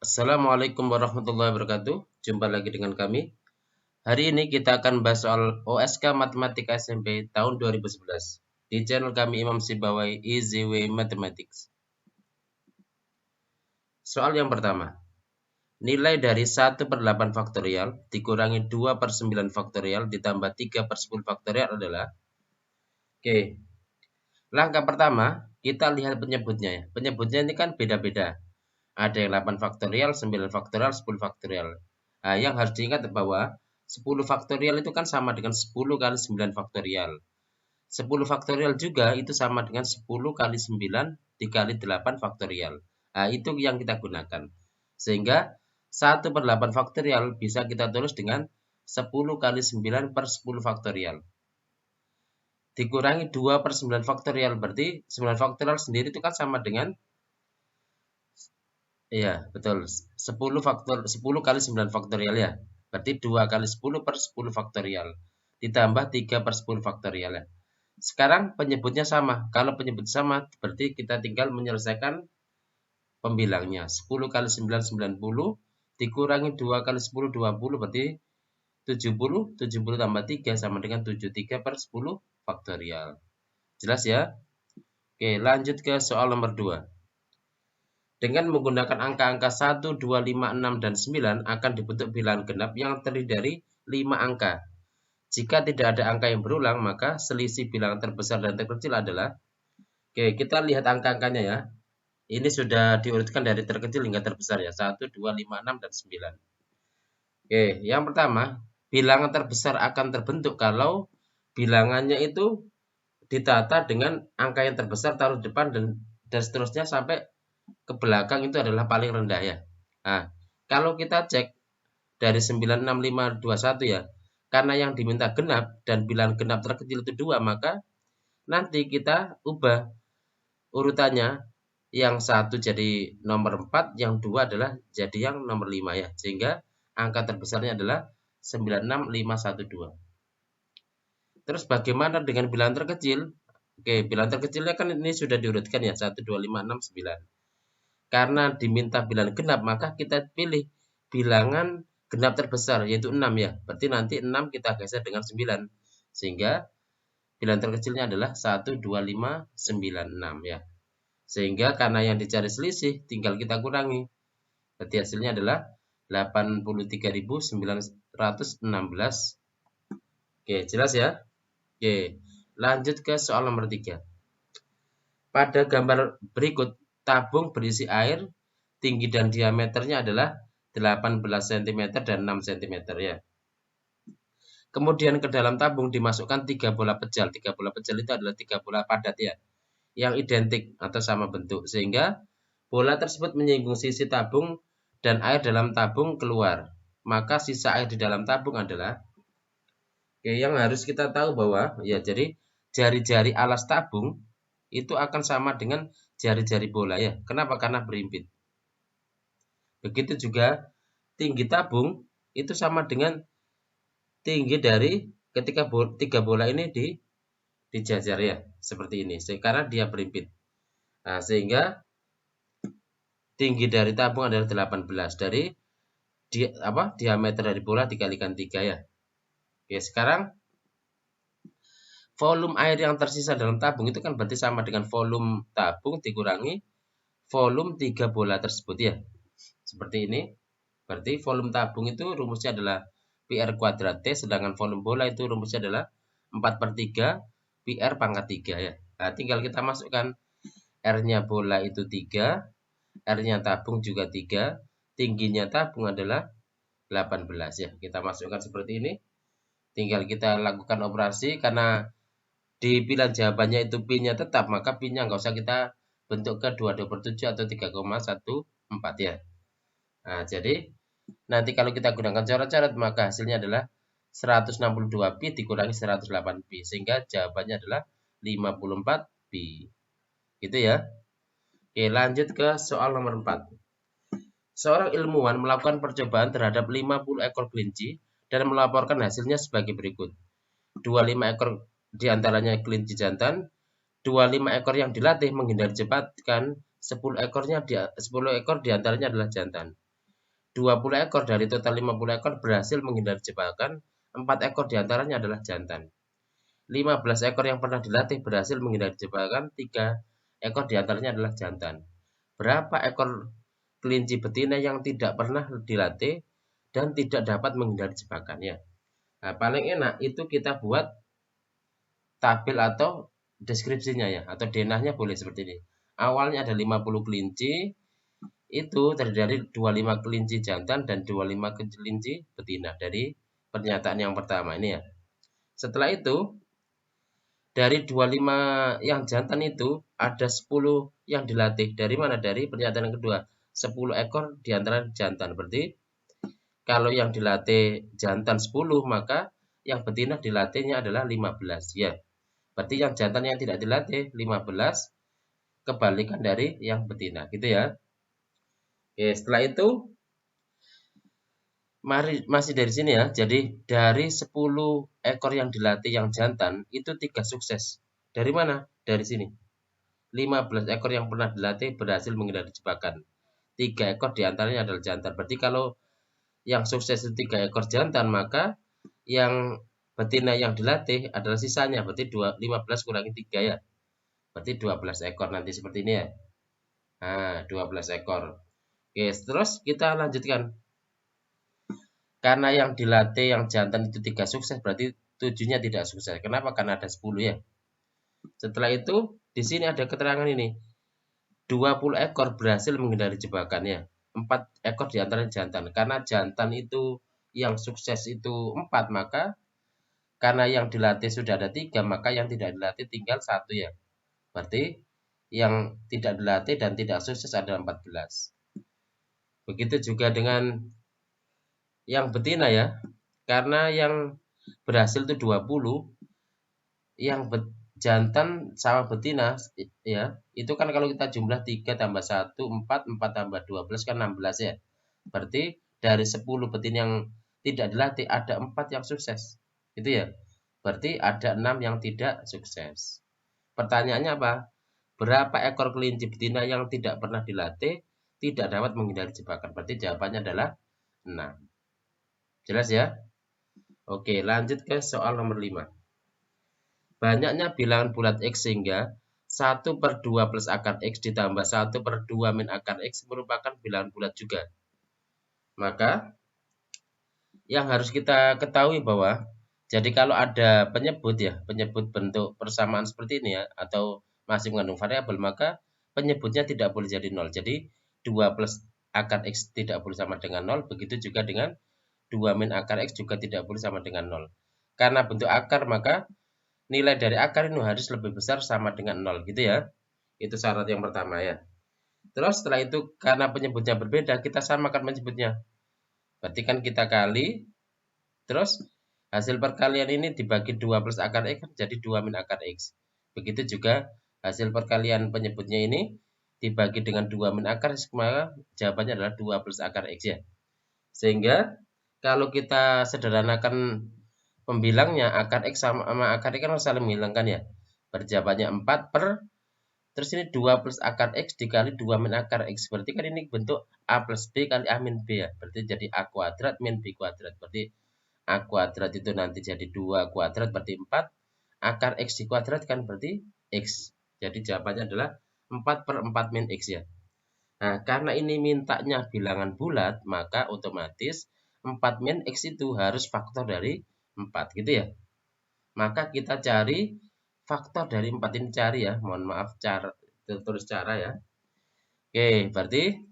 Assalamualaikum warahmatullahi wabarakatuh. Jumpa lagi dengan kami. Hari ini kita akan bahas soal OSK Matematika SMP tahun 2011 di channel kami Imam Sibawai Easy Way Mathematics. Soal yang pertama. Nilai dari 1/8 faktorial dikurangi 2/9 faktorial ditambah 3/10 faktorial adalah. Oke. Langkah pertama, kita lihat penyebutnya ya. Penyebutnya ini kan beda-beda. Ada yang 8 faktorial, 9 faktorial, 10 faktorial. Nah, yang harus diingat bahwa 10 faktorial itu kan sama dengan 10 kali 9 faktorial. 10 faktorial juga itu sama dengan 10 kali 9 dikali 8 faktorial. Nah, itu yang kita gunakan. Sehingga 1/8 faktorial bisa kita tulis dengan 10 kali 9 per 10 faktorial. Dikurangi 2/9 faktorial, berarti 9 faktorial sendiri itu kan sama dengan, iya, betul. 10 kali 9 faktorial ya. Berarti 2 kali 10 per 10 faktorial. Ditambah 3 per 10 faktorial ya. Sekarang penyebutnya sama. Kalau penyebut sama, berarti kita tinggal menyelesaikan pembilangnya. 10 kali 9, 90. Dikurangi 2 kali 10, 20. Berarti 70. 70 tambah 3 sama dengan 73 per 10 faktorial. Jelas ya? Oke, lanjut ke soal nomor 2. Dengan menggunakan angka-angka 1, 2, 5, 6, dan 9 akan dibentuk bilangan genap yang terdiri dari 5 angka. Jika tidak ada angka yang berulang, maka selisih bilangan terbesar dan terkecil adalah. Oke, kita lihat angka-angkanya ya. Ini sudah diurutkan dari terkecil hingga terbesar ya. 1, 2, 5, 6, dan 9. Oke, yang pertama, bilangan terbesar akan terbentuk kalau bilangannya itu ditata dengan angka yang terbesar taruh depan dan seterusnya sampai ke belakang itu adalah paling rendah ya. Nah, kalau kita cek dari 96521 ya, karena yang diminta genap dan bilangan genap terkecil itu 2, maka nanti kita ubah urutannya, yang 1 jadi nomor 4, yang 2 adalah jadi yang nomor 5 ya. Sehingga angka terbesarnya adalah 96512. Terus bagaimana dengan bilangan terkecil? Oke, bilangan terkecilnya kan ini sudah diurutkan ya, 1, 2, 5, 6, 9. Karena diminta bilangan genap, maka kita pilih bilangan genap terbesar, yaitu 6 ya. Berarti nanti 6 kita geser dengan 9. Sehingga bilangan terkecilnya adalah 1, 2, 5, 9, 6 ya. Sehingga karena yang dicari selisih, tinggal kita kurangi. Berarti hasilnya adalah 83.916. Oke, jelas ya? Oke, lanjut ke soal nomor 3. Pada gambar berikut, tabung berisi air, tinggi dan diameternya adalah 18 cm dan 6 cm ya. Kemudian ke dalam tabung dimasukkan 3 bola pejal. 3 bola pejal itu adalah 3 bola padat ya, yang identik atau sama bentuk. Sehingga bola tersebut menyinggung sisi tabung dan air dalam tabung keluar. Maka sisa air di dalam tabung adalah. Oke, yang harus kita tahu bahwa ya, jadi jari-jari alas tabung itu akan sama dengan jari-jari bola ya. Kenapa? Karena berimpit. Begitu juga tinggi tabung itu sama dengan tinggi dari ketika 3 bola ini dijajar ya, seperti ini. Karena dia berimpit. Nah, sehingga tinggi dari tabung adalah 18 dari diameter dari bola dikalikan 3 ya. Oke, sekarang volume air yang tersisa dalam tabung itu kan berarti sama dengan volume tabung dikurangi volume 3 bola tersebut ya. Seperti ini. Berarti volume tabung itu rumusnya adalah PR kuadrat T, sedangkan volume bola itu rumusnya adalah 4/3 PR pangkat 3 ya. Nah, tinggal kita masukkan R-nya bola itu 3, R-nya tabung juga 3, tingginya tabung adalah 18 ya. Kita masukkan seperti ini. Tinggal kita lakukan operasi, karena di pilihan jawabannya itu Pi-nya tetap, maka Pi-nya nggak usah kita bentuk ke 22/7 atau 3,14 ya. Nah, jadi nanti kalau kita gunakan coret-coret, maka hasilnya adalah 162 Pi dikurangi 108 Pi. Sehingga jawabannya adalah 54 Pi. Gitu ya. Oke, lanjut ke soal nomor 4. Seorang ilmuwan melakukan percobaan terhadap 50 ekor kelinci dan melaporkan hasilnya sebagai berikut. 25 ekor diantaranya kelinci jantan, 25 ekor yang dilatih menghindari jebakan, 10 ekor diantaranya adalah jantan. 20 ekor dari total 50 ekor berhasil menghindari jebakan, 4 ekor diantaranya adalah jantan. 15 ekor yang pernah dilatih berhasil menghindari jebakan, 3 ekor diantaranya adalah jantan. Berapa ekor kelinci betina yang tidak pernah dilatih dan tidak dapat menghindari jebakannya? Nah, paling enak itu kita buat tabel atau deskripsinya ya, atau denahnya boleh seperti ini. Awalnya ada 50 kelinci, itu terdiri dari 25 kelinci jantan dan 25 kelinci betina dari pernyataan yang pertama ini ya. Setelah itu dari 25 yang jantan itu ada 10 yang dilatih. Dari mana? Dari pernyataan yang kedua. 10 ekor diantara jantan. Berarti kalau yang dilatih jantan 10 maka yang betina dilatihnya adalah 15 ya. Berarti yang jantan yang tidak dilatih 15 kebalikan dari yang betina gitu ya. Oke, setelah itu masih dari sini ya. Jadi dari 10 ekor yang dilatih yang jantan itu 3 sukses. Dari mana? Dari sini. 15 ekor yang pernah dilatih berhasil menghindari jebakan. 3 ekor diantaranya adalah jantan. Berarti kalau yang sukses itu 3 ekor jantan, maka yang betina yang dilatih adalah sisanya. Berarti 15 kurangi 3 ya. Berarti 12 ekor nanti seperti ini ya. Nah, 12 ekor. Oke, terus kita lanjutkan. Karena yang dilatih yang jantan itu 3 sukses, berarti 7-nya tidak sukses. Kenapa? Karena ada 10 ya. Setelah itu, di sini ada keterangan ini. 20 ekor berhasil menghindari jebakannya. 4 ekor diantara jantan. Karena jantan itu yang sukses itu 4, maka karena yang dilatih sudah ada 3, maka yang tidak dilatih tinggal 1 ya. Berarti yang tidak dilatih dan tidak sukses ada 14. Begitu juga dengan yang betina ya. Karena yang berhasil itu 20, yang jantan sama betina ya, itu kan kalau kita jumlah 3 tambah 1, 4, 4 tambah 12 kan 16 ya. Berarti dari 10 betina yang tidak dilatih ada 4 yang sukses. Itu ya. Berarti ada 6 yang tidak sukses. Pertanyaannya apa? Berapa ekor kelinci betina yang tidak pernah dilatih tidak dapat menghindari jebakan? Berarti jawabannya adalah 6. Jelas ya? Oke, lanjut ke soal nomor 5. Banyaknya bilangan bulat X sehingga 1/2 plus akar X ditambah 1/2 min akar X merupakan bilangan bulat juga. Maka yang harus kita ketahui bahwa jadi kalau ada penyebut ya, penyebut bentuk persamaan seperti ini ya, atau masih mengandung variabel, maka penyebutnya tidak boleh jadi 0. Jadi 2 plus akar X tidak boleh sama dengan 0, begitu juga dengan 2 min akar X juga tidak boleh sama dengan 0. Karena bentuk akar maka nilai dari akar ini harus lebih besar sama dengan 0 gitu ya. Itu syarat yang pertama ya. Terus setelah itu karena penyebutnya berbeda kita samakan penyebutnya. Berarti kan kita kali terus hasil perkalian ini dibagi 2 plus akar X jadi 2 min akar X. Begitu juga hasil perkalian penyebutnya ini dibagi dengan 2 min akar X maka jawabannya adalah 2 plus akar X ya. Sehingga kalau kita sederhanakan pembilangnya akar X sama akar X kan saling menghilangkan ya. Berjawabannya 4 per terus ini 2 plus akar X dikali 2 min akar X. Berarti kan ini bentuk A plus B kali A min B ya. Berarti jadi A kuadrat min B kuadrat. Berarti A kuadrat itu nanti jadi 2 kuadrat berarti 4. Akar X dikuadratkan berarti X. Jadi jawabannya adalah 4 per 4 min X ya. Nah, karena ini mintanya bilangan bulat, maka otomatis 4 min X itu harus faktor dari 4 gitu ya. Maka kita cari faktor dari 4 ini cari ya. Mohon maaf terus cara ya. Oke, berarti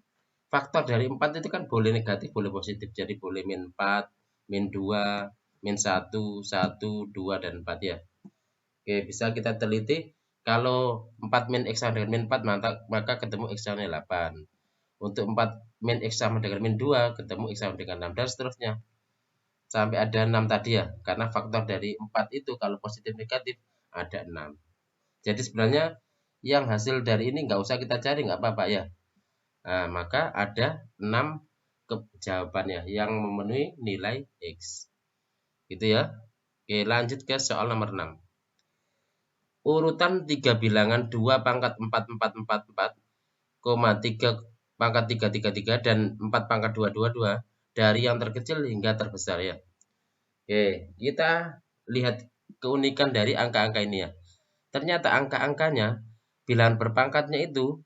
faktor dari 4 itu kan boleh negatif, boleh positif. Jadi boleh min 4, min 2, min 1, 1, 2, dan 4 ya. Oke, bisa kita teliti. Kalau 4 min X sama dengan min 4, maka ketemu X sama dengan 8. Untuk 4 min X sama dengan min 2, ketemu X sama dengan 6, dan seterusnya. Sampai ada 6 tadi ya. Karena faktor dari 4 itu kalau positif negatif ada 6. Jadi sebenarnya yang hasil dari ini nggak usah kita cari, nggak apa-apa ya. Nah, maka ada 6 jawabannya yang memenuhi nilai X. Gitu ya. Oke, lanjut ke soal nomor 6. Urutan 3 bilangan 2 pangkat 4, 4, 4, 4, 3 pangkat 333 dan 4 pangkat 222 dari yang terkecil hingga terbesar ya. Oke, kita lihat keunikan dari angka-angka ini ya. Ternyata angka-angkanya bilangan berpangkatnya itu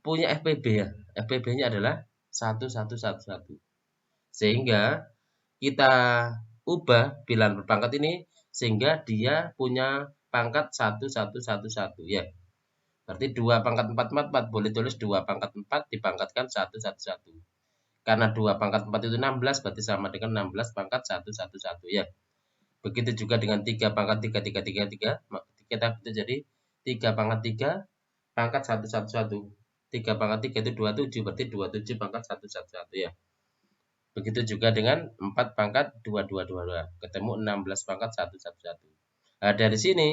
punya FPB ya. FPB-nya adalah 1111. Sehingga kita ubah bilangan berpangkat ini sehingga dia punya pangkat 1111 ya. Berarti 2 pangkat 444 boleh tulis 2 pangkat 4 dipangkatkan 111. Karena 2 pangkat 4 itu 16 berarti sama dengan 16 pangkat 111 ya. Begitu juga dengan 3 pangkat 3333 kita bisa jadi 3 pangkat 3 pangkat 111. 3 pangkat 3 itu 27 berarti 27 pangkat 111 ya. Begitu juga dengan 4 pangkat 2222 ketemu 16 pangkat 111. Nah, dari sini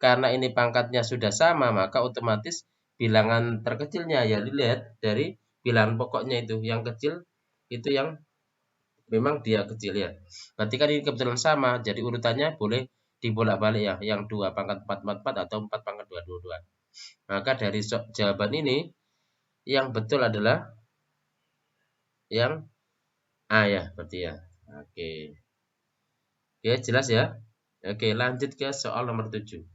karena ini pangkatnya sudah sama maka otomatis bilangan terkecilnya ya dilihat dari bilangan pokoknya itu yang kecil itu yang memang dia kecil ya. Berarti kan ini kebetulan sama jadi urutannya boleh dibolak-balik ya yang 2 pangkat 444 atau 4 pangkat 222. Maka dari jawaban ini yang betul adalah yang A ya berarti ya. Oke. Oke, jelas ya. Oke, lanjut ke soal nomor 7.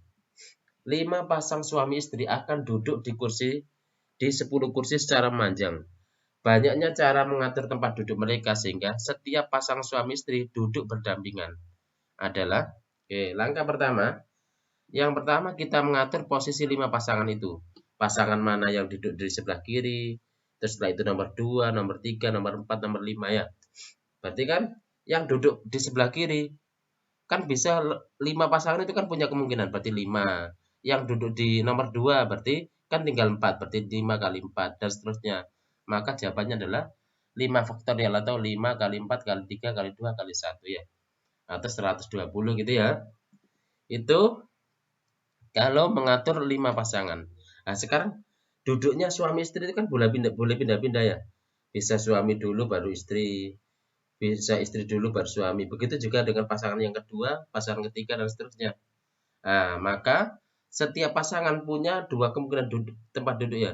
5 pasang suami istri akan duduk di 10 kursi secara memanjang. Banyaknya cara mengatur tempat duduk mereka sehingga setiap pasang suami istri duduk berdampingan. Adalah, langkah pertama, yang pertama kita mengatur posisi 5 pasangan itu. Pasangan mana yang duduk di sebelah kiri, terus setelah itu nomor 2, nomor 3, nomor 4, nomor 5 ya. Berarti kan yang duduk di sebelah kiri, kan bisa 5 pasangan itu kan punya kemungkinan, berarti 5. Yang duduk di nomor 2 berarti kan tinggal 4, berarti 5 kali 4 dan seterusnya. Maka jawabannya adalah 5 faktorial atau 5 kali 4 kali 3 kali 2 kali 1 ya. Atau 120 gitu ya. Itu kalau mengatur 5 pasangan. Nah, sekarang duduknya suami istri itu kan boleh pindah-pindah ya. Bisa suami dulu baru istri, bisa istri dulu baru suami. Begitu juga dengan pasangan yang kedua, pasangan ketiga dan seterusnya. Nah, maka setiap pasangan punya 2 kemungkinan tempat duduk ya.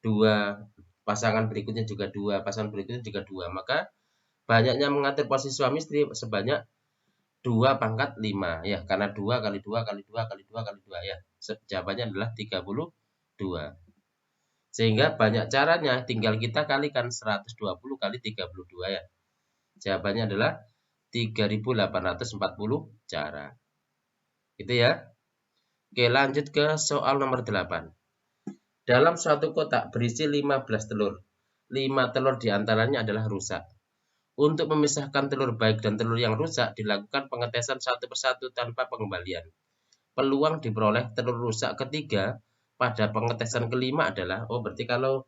2 pasangan berikutnya juga 2, pasangan berikutnya juga 2. Maka banyaknya mengatur posisi suami istri sebanyak 2 pangkat 5 ya. Karena 2 kali 2 kali 2 kali 2 kali 2 ya. Jawabannya adalah 32. Sehingga banyak caranya, tinggal kita kalikan 120 kali 32 ya. Jawabannya adalah 3840 cara. Gitu ya. Oke, lanjut ke soal nomor 8. Dalam suatu kotak berisi 15 telur. 5 telur diantaranya adalah rusak. Untuk memisahkan telur baik dan telur yang rusak, dilakukan pengetesan satu persatu tanpa pengembalian. Peluang diperoleh telur rusak ketiga pada pengetesan kelima adalah, berarti kalau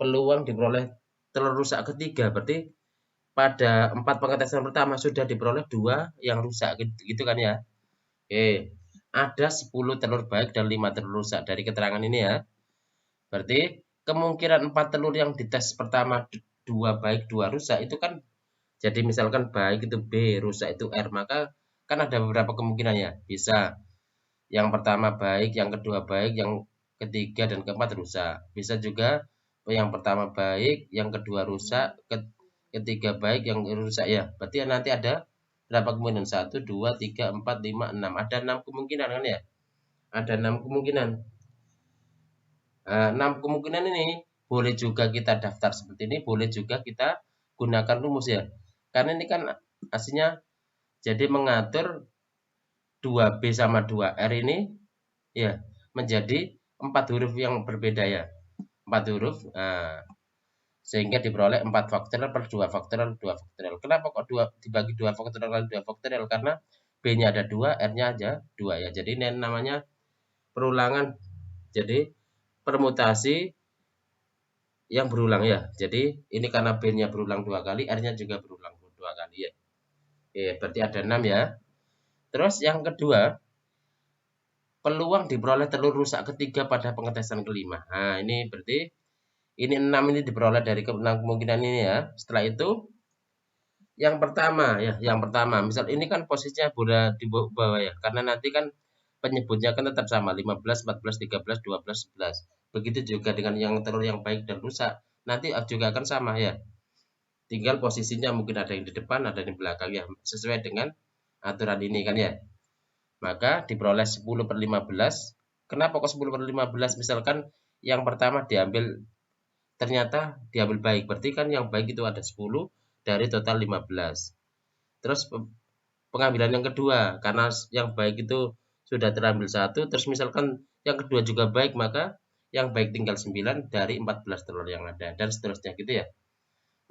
peluang diperoleh telur rusak ketiga, berarti pada 4 pengetesan pertama sudah diperoleh 2 yang rusak, gitu kan ya. Oke. Ada 10 telur baik dan 5 telur rusak dari keterangan ini ya. Berarti kemungkinan 4 telur yang dites pertama 2 baik 2 rusak itu kan jadi misalkan baik itu B, rusak itu R, maka kan ada beberapa kemungkinan ya. Bisa yang pertama baik, yang kedua baik, yang ketiga dan keempat rusak. Bisa juga yang pertama baik, yang kedua rusak, ketiga baik, yang rusak ya. Berarti nanti ada berapa kemungkinan? 1, 2, 3, 4, 5, 6. Ada 6 kemungkinan kan ya? Ada 6 kemungkinan. 6 kemungkinan ini boleh juga kita daftar seperti ini, boleh juga kita gunakan rumus ya. Karena ini kan aslinya jadi mengatur 2B sama 2R ini ya menjadi 4 huruf yang berbeda ya. 4 huruf. Sehingga diperoleh 4 faktorial per 2 faktorial 2 faktorial. Kenapa kok dibagi 2 faktorial kali 2 faktorial? Karena B-nya ada 2, R-nya aja 2 ya. Jadi ini namanya perulangan. Jadi permutasi yang berulang ya. Jadi ini karena B-nya berulang 2 kali, R-nya juga berulang 2 kali ya. Oke, berarti ada 6 ya. Terus yang kedua, peluang diperoleh telur rusak ketiga pada pengetesan kelima. Nah, ini berarti ini 6 ini diperoleh dari 6 kemungkinan ini ya. Setelah itu yang pertama ya, misal ini kan posisinya boleh di bawah ya. Karena nanti kan penyebutnya kan tetap sama 15, 14, 13, 12, 11. Begitu juga dengan yang telur yang baik dan rusak, nanti juga akan sama ya. Tinggal posisinya mungkin ada yang di depan, ada yang di belakang ya, sesuai dengan aturan ini kan ya. Maka diperoleh 10/15. Kenapa kok 10/15? Misalkan yang pertama ternyata diambil baik, berarti kan yang baik itu ada 10 dari total 15. Terus pengambilan yang kedua, karena yang baik itu sudah terambil 1, terus misalkan yang kedua juga baik, maka yang baik tinggal 9 dari 14 telur yang ada, dan seterusnya gitu ya.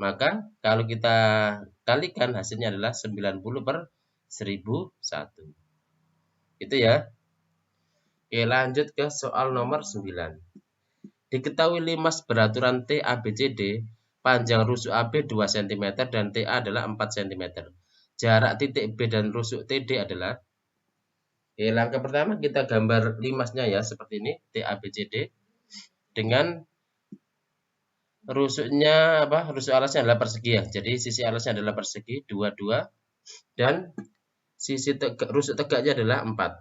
Maka kalau kita kalikan, hasilnya adalah 90/1001. Itu ya. Oke, lanjut ke soal nomor 9. Diketahui limas beraturan T ABCD, panjang rusuk AB 2 cm dan TA adalah 4 cm. Jarak titik B dan rusuk TD adalah. Oke, langkah pertama kita gambar limasnya ya, seperti ini, T ABCD. Dengan rusuknya rusuk alasnya adalah persegi ya. Jadi sisi alasnya adalah persegi 2 dan sisi rusuk tegaknya adalah 4.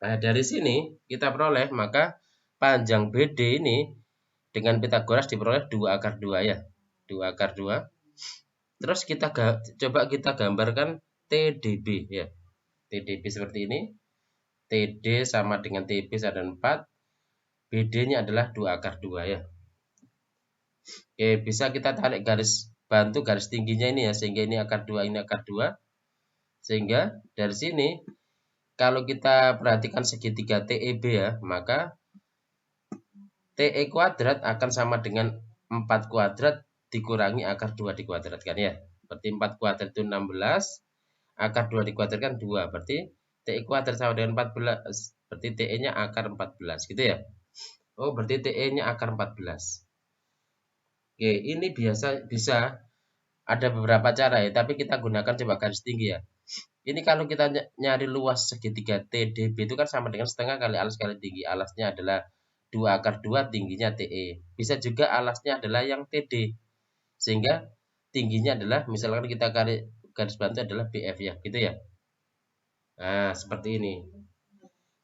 Nah, dari sini kita peroleh maka panjang BD ini dengan Pitagoras diperoleh 2/2 ya. 2/2. Terus coba kita gambarkan TDB ya. TDB seperti ini. TD sama dengan TB ada 4. BD-nya adalah 2/2 ya. Oke, bisa kita tarik garis bantu garis tingginya ini ya, sehingga ini akar 2, ini akar 2. Sehingga dari sini kalau kita perhatikan segitiga TEB ya, maka TE kuadrat akan sama dengan 4 kuadrat dikurangi akar 2 dikuadratkan ya. Berarti 4 kuadrat itu 16, akar 2 dikuadratkan 2. Berarti TE kuadrat sama dengan 14. Berarti TE-nya akar 14 gitu ya. Oh, berarti TE-nya akar 14. Oke, ini bisa ada beberapa cara ya, tapi kita gunakan coba garis tinggi ya. Ini kalau kita nyari luas segitiga TDB itu kan sama dengan setengah kali alas kali tinggi. Alasnya adalah 2/2, tingginya TE. Bisa juga alasnya adalah yang TD. Sehingga tingginya adalah, misalkan kita garis bantu adalah BF ya, gitu ya. Nah, seperti ini.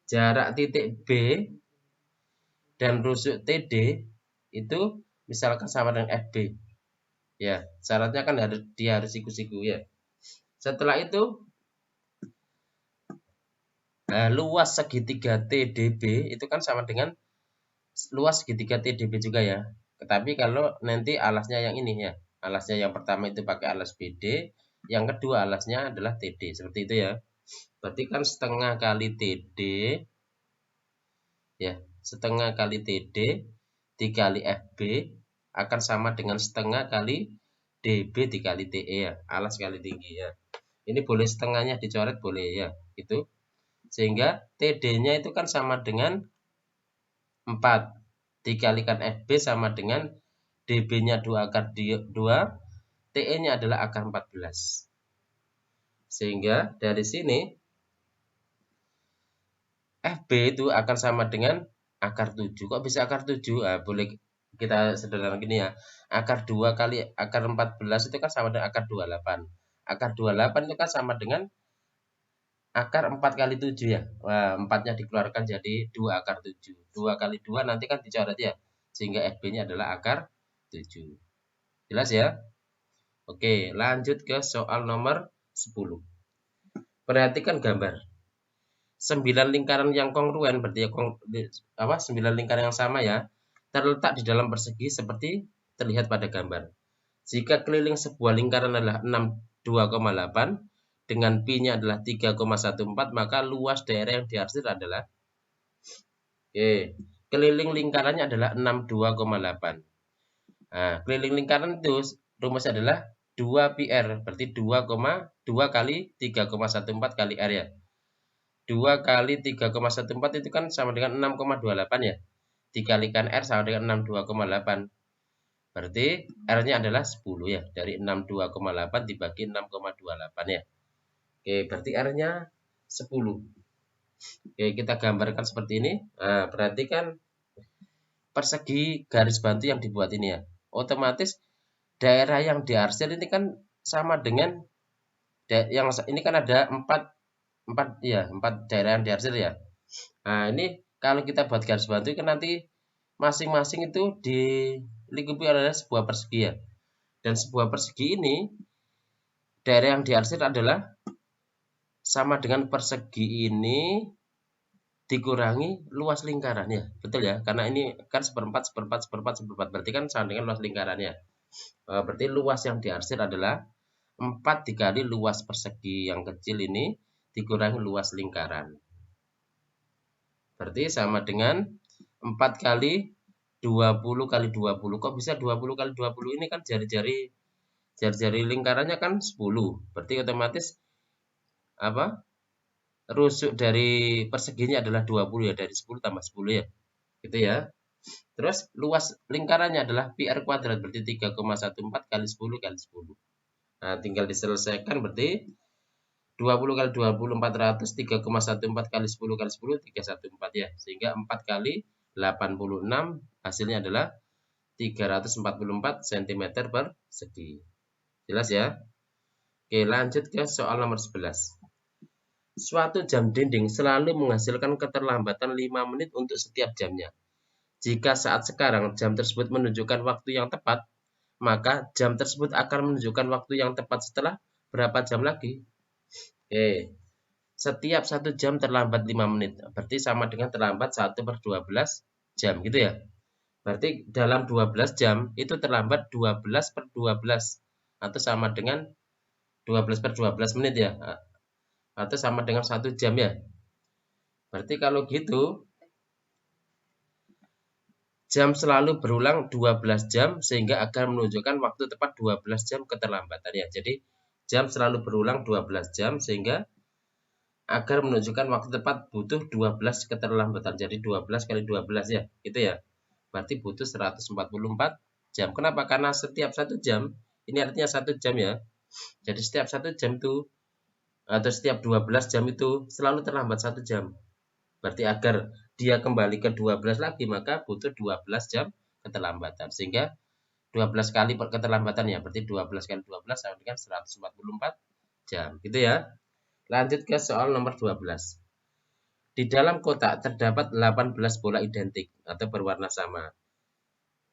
Jarak titik B dan rusuk TD itu misalkan sama dengan FB. Ya, syaratnya kan dia harus siku-siku ya. Setelah itu luas segitiga TDB itu kan sama dengan luas segitiga TDB juga ya. Tetapi kalau nanti alasnya yang ini ya, alasnya yang pertama itu pakai alas BD, yang kedua alasnya adalah TD, seperti itu ya. Berarti kan setengah kali TD ya, setengah kali TD dikali FB akan sama dengan setengah kali DB dikali TE ya, alas kali tinggi ya. Ini boleh setengahnya dicoret boleh ya, itu. Sehingga TD-nya itu kan sama dengan 4 dikalikan FB sama dengan DB-nya 2/2, TE-nya adalah akar 14. Sehingga dari sini FB itu akan sama dengan akar 7. Kok bisa akar 7? Nah, boleh kita sederhana gini ya. Akar 2 kali akar 14 itu kan sama dengan akar 28. Akar 28 itu kan sama dengan akar 4 kali 7 ya. Wah, 4-nya dikeluarkan jadi 2 akar 7. 2 kali 2 nanti kan dicoret ya. Sehingga FB-nya adalah akar 7. Jelas ya? Oke, lanjut ke soal nomor 10. Perhatikan gambar. 9 lingkaran yang kongruen, berarti ya 9 lingkaran yang sama ya, terletak di dalam persegi seperti terlihat pada gambar. Jika keliling sebuah lingkaran adalah 62,8 dengan pi-nya adalah 3,14, maka luas daerah yang diarsir adalah keliling lingkarannya adalah 62,8. Nah, keliling lingkaran itu rumusnya adalah 2 pi r, berarti 2 kali 3,14 kali r ya. 2 kali 3,14 itu kan sama dengan 6,28 ya. Dikalikan R sama dengan 62,8. Berarti R-nya adalah 10 ya. Dari 62,8 dibagi 6,28 ya. Oke, berarti R-nya 10. Oke, kita gambarkan seperti ini. Nah, perhatikan persegi garis bantu yang dibuat ini ya. Otomatis daerah yang diarsir ini kan sama dengan yang ini kan ada 4 daerah yang diarsir ya. Nah, ini kalau kita buat garis bantu kan nanti masing-masing itu dilingkupi oleh sebuah persegi ya. Dan sebuah persegi ini, daerah yang diarsir adalah sama dengan persegi ini dikurangi luas lingkaran ya. Betul ya, karena ini kan seperempat, seperempat, seperempat, seperempat. Berarti kan sama dengan luas lingkarannya. Berarti luas yang diarsir adalah 4 dikali luas persegi yang kecil ini dikurangi luas lingkaran. Berarti sama dengan 4 kali 20 kali 20. Kok bisa 20 kali 20? Ini kan jari-jari lingkarannya kan 10. Berarti otomatis apa? Rusuk dari perseginya adalah 20 ya, dari 10 tambah 10 ya. Gitu ya. Terus luas lingkarannya adalah pi r kuadrat, berarti 3,14 kali 10 kali 10. Nah, tinggal diselesaikan, berarti 20 kali 20 400, 3,14 kali 10 kali 10 314 ya. Sehingga 4 kali 86 hasilnya adalah 344 cm persegi. Jelas ya? Oke, lanjut ke soal nomor 11. Suatu jam dinding selalu menghasilkan keterlambatan 5 menit untuk setiap jamnya. Jika saat sekarang jam tersebut menunjukkan waktu yang tepat, maka jam tersebut akan menunjukkan waktu yang tepat setelah berapa jam lagi? Oke. Setiap 1 jam terlambat 5 menit. Berarti sama dengan terlambat 1/12 jam gitu ya. Berarti dalam 12 jam itu terlambat 12/12 atau sama dengan 12/12 menit ya. Atau sama dengan 1 jam ya. Berarti kalau gitu jam selalu berulang 12 jam sehingga akan menunjukkan waktu tepat 12 jam keterlambatan ya. Jadi jam selalu berulang 12 jam sehingga agar menunjukkan waktu tepat butuh 12 keterlambatan. Jadi 12 kali 12 ya, gitu ya. Berarti butuh 144 jam. Kenapa? Karena setiap 1 jam, ini artinya 1 jam ya. Jadi setiap 1 jam itu atau setiap 12 jam itu selalu terlambat 1 jam. Berarti agar dia kembali ke 12 lagi maka butuh 12 jam keterlambatan. Sehingga 12 kali keterlambatan ya, berarti 12 kali 12 sama dengan 144 jam. Gitu ya. Lanjut ke soal nomor 12. Di dalam kotak terdapat 18 bola identik atau berwarna sama.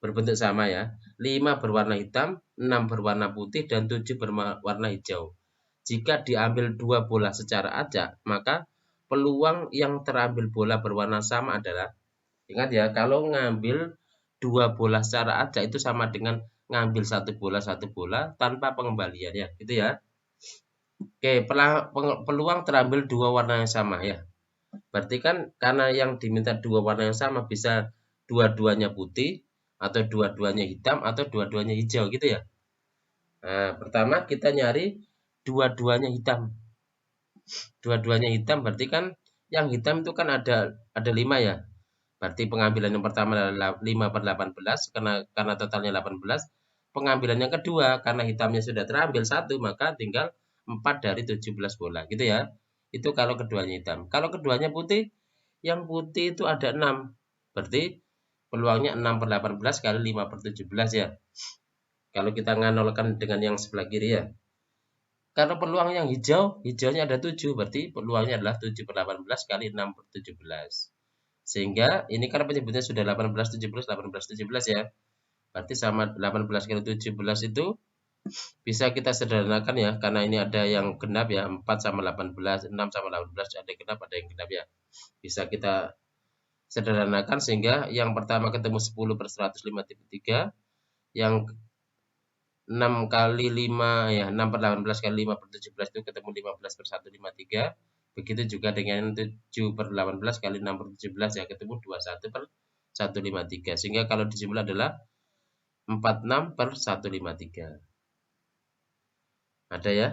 Berbentuk sama ya. 5 berwarna hitam, 6 berwarna putih, dan 7 berwarna hijau. Jika diambil 2 bola secara acak, maka peluang yang terambil bola berwarna sama adalah, ingat ya, kalau ngambil 2 bola secara acak itu sama dengan ngambil 1 bola tanpa pengembalian ya, gitu ya. Oke, peluang terambil 2 warna yang sama ya. Berarti kan karena yang diminta 2 warna yang sama bisa dua-duanya putih atau dua-duanya hitam atau dua-duanya hijau gitu ya. Nah, pertama kita nyari dua-duanya hitam. Dua-duanya hitam berarti kan yang hitam itu kan ada 5 ya. Berarti pengambilan yang pertama adalah 5/18 karena totalnya 18. Pengambilan yang kedua karena hitamnya sudah terambil 1 maka tinggal 4 dari 17 bola gitu ya. Itu kalau keduanya hitam. Kalau keduanya putih, yang putih itu ada 6. Berarti peluangnya 6/18 kali 5/17 ya. Kalau kita nganalkan dengan yang sebelah kiri ya. Karena peluang yang hijaunya ada 7. Berarti peluangnya adalah 7/18 kali 6/17. Sehingga ini karena penyebutnya sudah 18, 17, 18, 17 ya. Berarti sama 18 kali 17 itu bisa kita sederhanakan ya. Karena ini ada yang genap ya. 4 sama 18, 6 sama 18. Ada genap, ada yang genap ya. Bisa kita sederhanakan sehingga yang pertama ketemu 10/105,3. Yang 6 kali 5 ya, 6/18 kali 5/17 itu ketemu 15/153. Begitu juga dengan 7/18 kali 6/17 ya, ketemu 21/153. Sehingga kalau dijumlah adalah 46/153. Ada ya?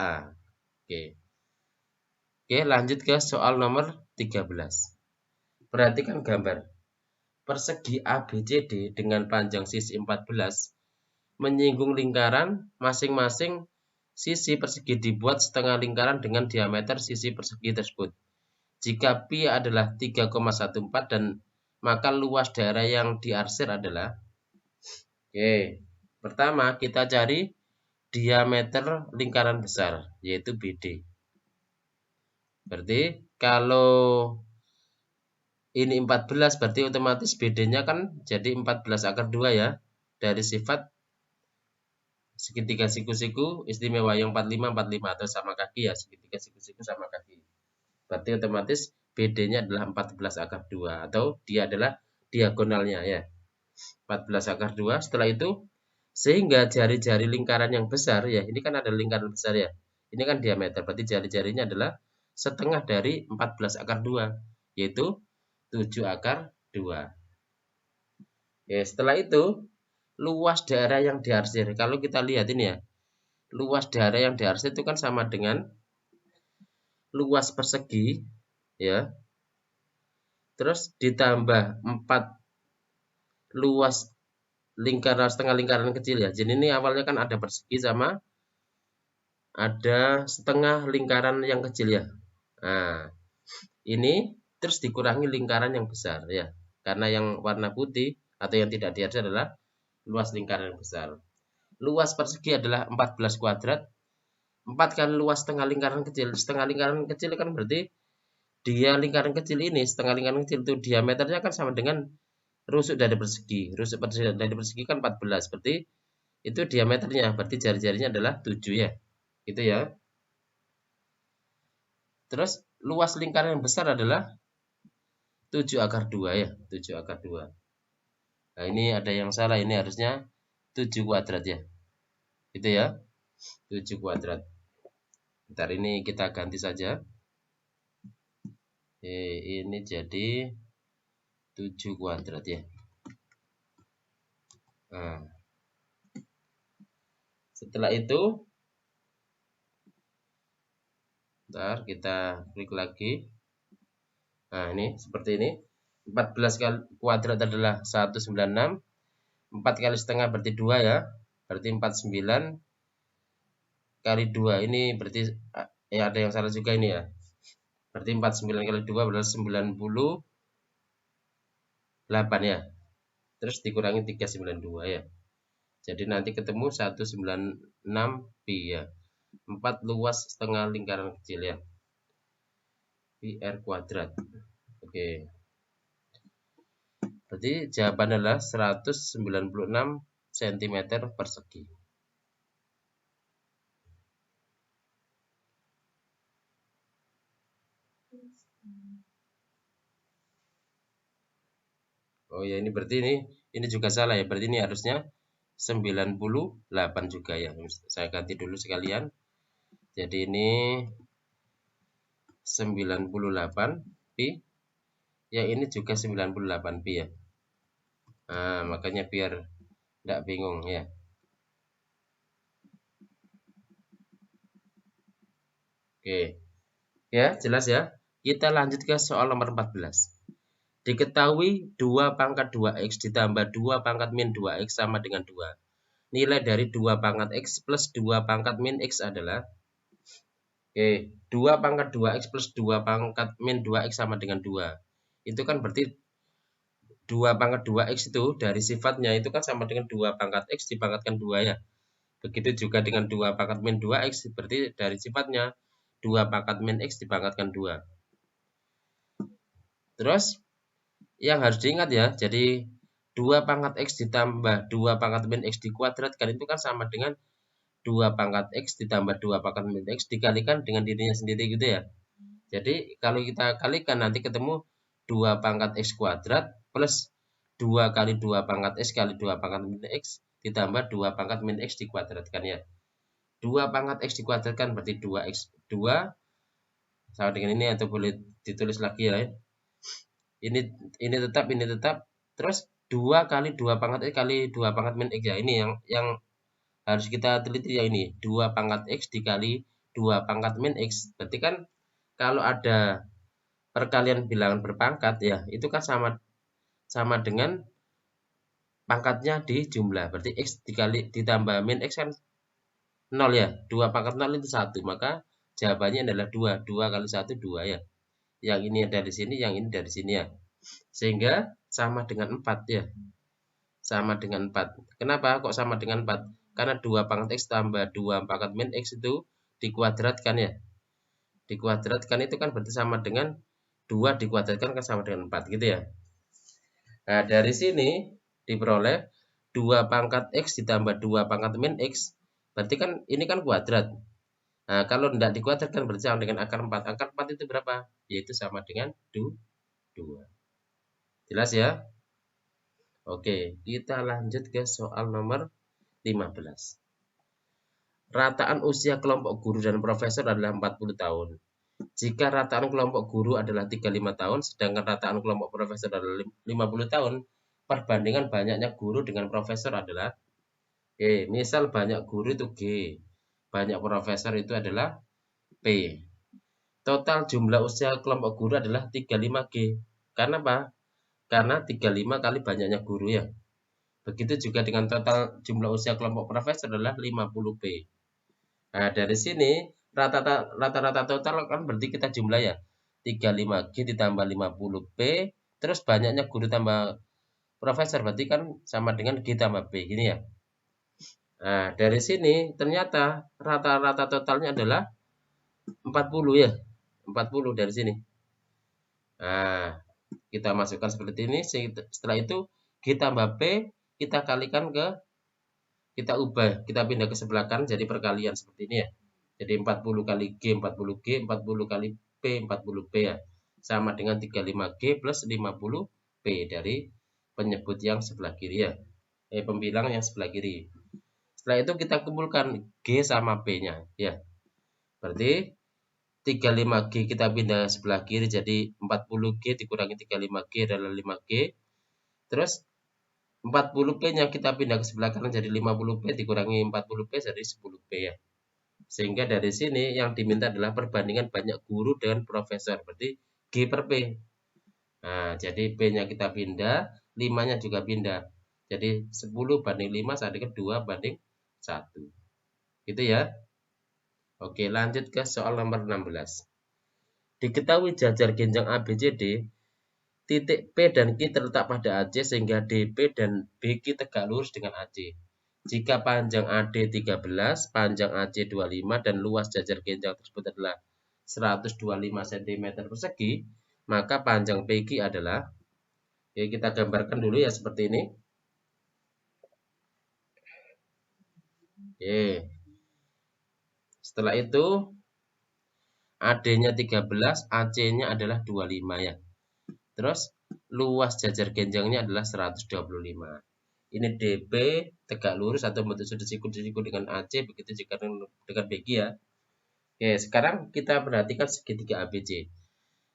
Oke. Oke, lanjut ke soal nomor 13. Perhatikan gambar. Persegi ABCD dengan panjang sisi 14 menyinggung lingkaran, masing-masing sisi persegi dibuat setengah lingkaran dengan diameter sisi persegi tersebut. Jika pi adalah 3,14 dan maka luas daerah yang diarsir adalah, oke, pertama kita cari diameter lingkaran besar yaitu BD. Berarti kalau ini 14, berarti otomatis BD-nya kan jadi 14 akar 2 ya. Dari sifat segitiga siku-siku istimewa yang 45 atau sama kaki ya, segitiga siku-siku sama kaki. Berarti otomatis BD-nya adalah 14 akar 2 atau dia adalah diagonalnya ya. 14 akar 2. Setelah itu sehingga jari-jari lingkaran yang besar ya, ini kan ada lingkaran besar ya. Ini kan diameter, berarti jari-jarinya adalah setengah dari 14 akar 2, yaitu 7 akar 2. Ya, setelah itu luas daerah yang diarsir. Kalau kita lihat ini ya, luas daerah yang diarsir itu kan sama dengan luas persegi ya. Terus ditambah 4 luas lingkaran setengah lingkaran kecil ya. Jadi ini awalnya kan ada persegi sama ada setengah lingkaran yang kecil ya. Nah, ini terus dikurangi lingkaran yang besar ya. Karena yang warna putih atau yang tidak diarsir adalah luas lingkaran yang besar. Luas persegi adalah 14 kuadrat. 4 kali luas setengah lingkaran kecil. Setengah lingkaran kecil kan berarti dia lingkaran kecil ini, setengah lingkaran kecil itu diameternya kan sama dengan rusuk dari persegi. Rusuk dari persegi kan 14. Berarti itu diameternya. Berarti jari-jarinya adalah 7 ya. Gitu ya. Terus luas lingkaran yang besar adalah 7 akar 2 ya. 7 akar 2. Nah, ini ada yang salah. Ini harusnya 7 kuadrat ya. Itu ya. 7 kuadrat. Bentar, ini kita ganti saja. Ini jadi 7 kuadrat ya. Nah, setelah itu bentar, kita klik lagi. Nah, ini seperti ini. 14 kali kuadrat adalah 196. 4 kali setengah berarti 2 ya. Berarti 49 kali 2. Ini berarti ya ada yang salah juga ini ya. Berarti 49 kali 2 berarti 98 ya. Terus dikurangi 392 ya. Jadi nanti ketemu 196 pi ya. 4 luas setengah lingkaran kecil ya. Pi R kuadrat. Oke. Berarti jawaban adalah 196 cm persegi. Oh ya, ini berarti ini juga salah ya. Berarti ini harusnya 98 juga ya. Saya ganti dulu sekalian. Jadi ini 98 pi. Ya, ini juga 98 pi ya. Nah, makanya biar tidak bingung ya. Oke. Ya, jelas ya. Kita lanjut ke soal nomor 14. Diketahui 2 pangkat 2x ditambah 2 pangkat min 2x sama dengan 2. Nilai dari 2 pangkat x plus 2 pangkat min x adalah 2 pangkat 2x plus 2 pangkat min 2x sama dengan 2. Itu kan berarti 2 pangkat 2x itu dari sifatnya itu kan sama dengan 2 pangkat x dipangkatkan 2 ya. Begitu juga dengan 2 pangkat min 2x berarti dari sifatnya 2 pangkat min x dipangkatkan 2. Terus yang harus diingat ya, jadi 2 pangkat x ditambah 2 pangkat min x dikuadratkan itu kan sama dengan 2 pangkat x ditambah 2 pangkat min x dikalikan dengan dirinya sendiri gitu ya. Jadi kalau kita kalikan nanti ketemu 2 pangkat x kuadrat plus 2 kali 2 pangkat x kali 2 pangkat min x ditambah 2 pangkat min x dikuadratkan ya. 2 pangkat x dikuadratkan berarti 2x 2 sama dengan ini atau boleh ditulis lagi ya. Ini tetap terus 2 kali 2 pangkat x kali 2 pangkat min x ya. Ini yang harus kita teliti ya, ini 2 pangkat x dikali 2 pangkat min x. Berarti kan kalau ada perkalian bilangan berpangkat ya, itu kan sama dengan pangkatnya di jumlah. Berarti x dikali ditambah min x kan 0 ya. 2 pangkat 0 itu 1. Maka jawabannya adalah 2. 2 kali 1 2 ya. Yang ini dari sini, yang ini dari sini ya. Sehingga sama dengan 4 ya. Sama dengan 4. Kenapa kok sama dengan 4? Karena 2 pangkat x tambah 2 pangkat min x itu dikuadratkan ya. Dikuadratkan itu kan berarti sama dengan 2 dikuadratkan kan sama dengan 4 gitu ya. Nah, dari sini diperoleh 2 pangkat X ditambah 2 pangkat min X. Berarti kan ini kan kuadrat. Nah, kalau tidak dikuadratkan berarti sama dengan akar 4. Akar 4 itu berapa? Yaitu sama dengan 2. Jelas ya? Oke, kita lanjut ke soal nomor 15. Rataan usia kelompok guru dan profesor adalah 40 tahun. Jika rataan kelompok guru adalah 35 tahun, sedangkan rataan kelompok profesor adalah 50 tahun, perbandingan banyaknya guru dengan profesor adalah misal banyak guru itu G, banyak profesor itu adalah P. Total jumlah usia kelompok guru adalah 35G. Karena apa? Karena 35 kali banyaknya guru ya. Begitu juga dengan total jumlah usia kelompok profesor adalah 50P. Nah, dari sini rata-rata total kan berarti kita jumlah ya. 35G ditambah 50P, terus banyaknya guru tambah profesor berarti kan sama dengan G tambah P gini ya. Nah, dari sini ternyata rata-rata totalnya adalah 40 ya. 40 dari sini. Nah, kita masukkan seperti ini. Setelah itu G tambah P kita kalikan kita ubah, kita pindah ke sebelah kanan jadi perkalian seperti ini ya. Jadi 40 kali G 40G, 40 kali P 40P ya. Sama dengan 35G plus 50P dari penyebut yang sebelah kiri ya. Pembilang yang sebelah kiri. Setelah itu kita kumpulkan G sama P-nya ya. Berarti 35G kita pindah sebelah kiri jadi 40G dikurangi 35G adalah 5G. Terus 40P-nya kita pindah ke sebelah kanan jadi 50P dikurangi 40P jadi 10P ya. Sehingga dari sini yang diminta adalah perbandingan banyak guru dengan profesor. Berarti G per P. Nah, jadi P-nya kita pindah, 5-nya juga pindah. Jadi 10 banding 5 sama dengan 2 banding 1. Gitu ya. Oke, lanjut ke soal nomor 16. Diketahui jajar genjang ABCD, titik P dan Q terletak pada AC sehingga DP dan BQ tegak lurus dengan AC. Jika panjang AD 13, panjang AC 25 dan luas jajar genjang tersebut adalah 125 cm persegi, maka panjang PQ adalah, kita gambarkan dulu ya seperti ini. Setelah itu AD-nya 13, AC-nya adalah 25 ya. Terus luas jajar genjangnya adalah 125. Ini DP tegak lurus atau bentuk sudut siku dengan AC, begitu juga dengan BQ ya. Oke, sekarang kita perhatikan segitiga ABC.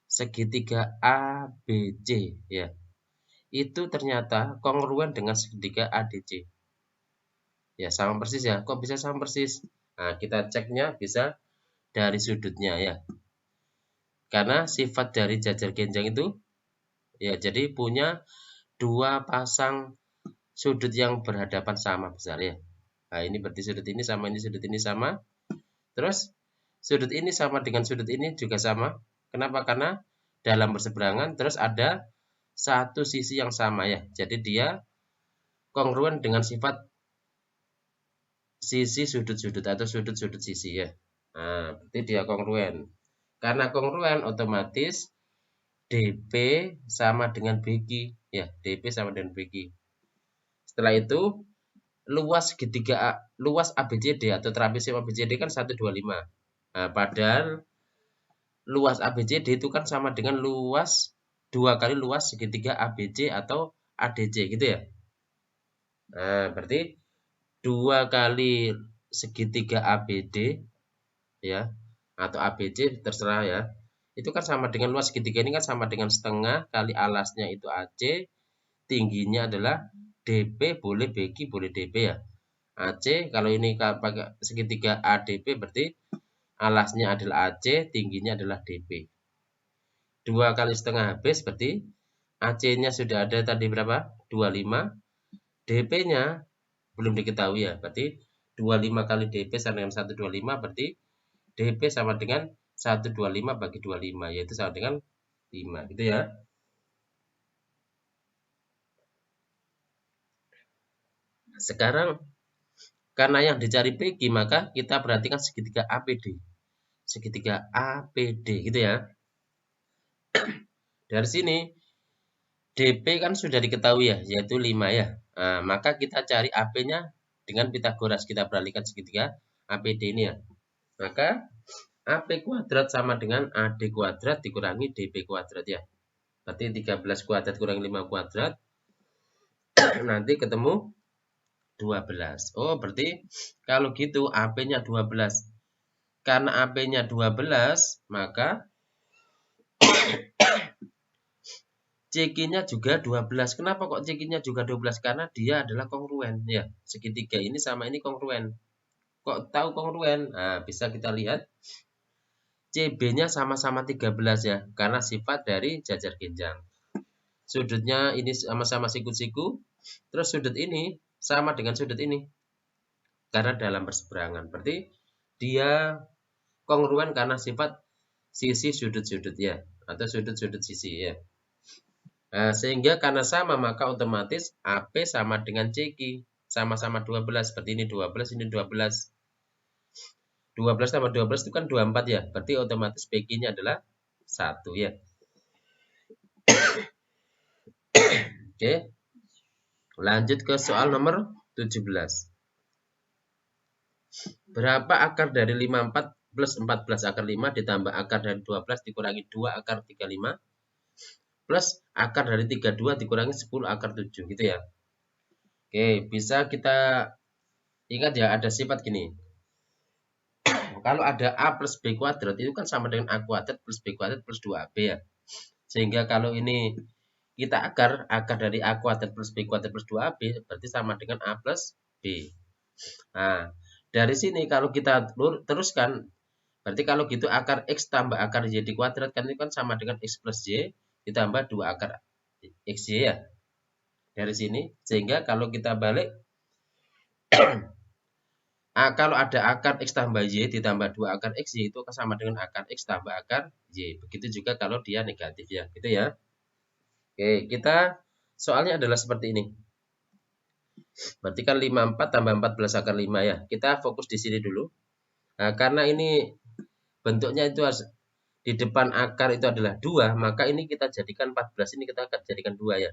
Segitiga ABC ya. Itu ternyata kongruen dengan segitiga ADC. Ya, sama persis ya. Kok bisa sama persis? Nah, kita ceknya bisa dari sudutnya ya. Karena sifat dari jajar genjang itu ya, jadi punya dua pasang sudut yang berhadapan sama besar ya. Nah, ini berarti sudut ini sama, ini sudut ini sama. Terus sudut ini sama dengan sudut ini juga sama. Kenapa? Karena dalam berseberangan terus ada satu sisi yang sama ya. Jadi dia kongruen dengan sifat sisi sudut-sudut atau sudut-sudut sisi ya. Nah, berarti dia kongruen. Karena kongruen otomatis DP sama dengan BQ ya. DP sama dengan BQ. Setelah itu luas segitiga luas ABCD atau trapesium ABCD kan 125. Nah, padahal luas ABCD itu kan sama dengan luas 2 kali luas segitiga ABC atau ADC gitu ya. Nah, berarti 2 kali segitiga ABD ya atau ABC terserah ya. Itu kan sama dengan luas segitiga ini kan sama dengan setengah kali alasnya itu AC, tingginya adalah DP, boleh BQ, boleh DP ya. AC kalau ini pakai segitiga ADP berarti alasnya adalah AC, tingginya adalah DP. 2 kali setengah habis berarti AC-nya sudah ada tadi berapa? 25. DP-nya belum diketahui ya. Berarti 25 kali DP sama dengan 125 berarti DP sama dengan 125 bagi 25 yaitu sama dengan 5 gitu ya. Sekarang karena yang dicari PQ maka kita perhatikan segitiga APD. Segitiga APD gitu ya. Dari sini DP kan sudah diketahui ya, yaitu 5 ya. Nah, maka kita cari AP-nya dengan Pitagoras. Kita perhatikan segitiga APD ini ya. Maka AP kuadrat sama dengan AD kuadrat dikurangi DP kuadrat ya. Berarti 13 kuadrat kurangi 5 kuadrat. Nanti ketemu 12. Oh, berarti kalau gitu AP-nya 12. Karena AP-nya 12, maka CQ-nya juga 12. Kenapa kok CQ-nya juga 12? Karena dia adalah kongruen ya. Segitiga ini sama ini kongruen. Kok tahu kongruen? Nah, bisa kita lihat CB-nya sama-sama 13 ya, karena sifat dari jajar genjang. Sudutnya ini sama-sama siku-siku, terus sudut ini sama dengan sudut ini. Karena dalam perseberangan. Berarti dia kongruen karena sifat sisi sudut-sudut ya, atau sudut-sudut sisi ya. Nah, sehingga karena sama maka otomatis AP sama dengan CQ. Sama-sama 12, seperti ini 12, ini 12. 12 tambah 12 itu kan 24 ya. Berarti otomatis PQ-nya adalah 1 ya. Oke. Lanjut ke soal nomor 17. Berapa akar dari 54 plus 14 akar 5 ditambah akar dari 12 dikurangi 2 akar 35 plus akar dari 32 dikurangi 10 akar 7 gitu ya. Oke, bisa kita ingat ya, ada sifat gini. Kalau ada A plus B kuadrat itu kan sama dengan A kuadrat plus B kuadrat plus 2AB ya. Sehingga kalau ini kita akar dari A kuadrat plus B kuadrat plus 2AB berarti sama dengan A plus B. Nah, dari sini kalau kita teruskan, berarti kalau gitu akar X tambah akar Y di kuadrat kan itu kan sama dengan X plus Y ditambah 2 akar XY ya. Dari sini, sehingga kalau kita balik kalau ada akar X tambah Y ditambah 2 akar XY itu sama dengan akar X tambah akar Y. Begitu juga kalau dia negatif ya, gitu ya. Oke, kita soalnya adalah seperti ini. Berarti kan 54 tambah 14 akar 5 ya. Kita fokus di sini dulu. Nah, karena ini bentuknya itu di depan akar itu adalah 2, maka ini kita jadikan 14, ini kita akan jadikan 2 ya.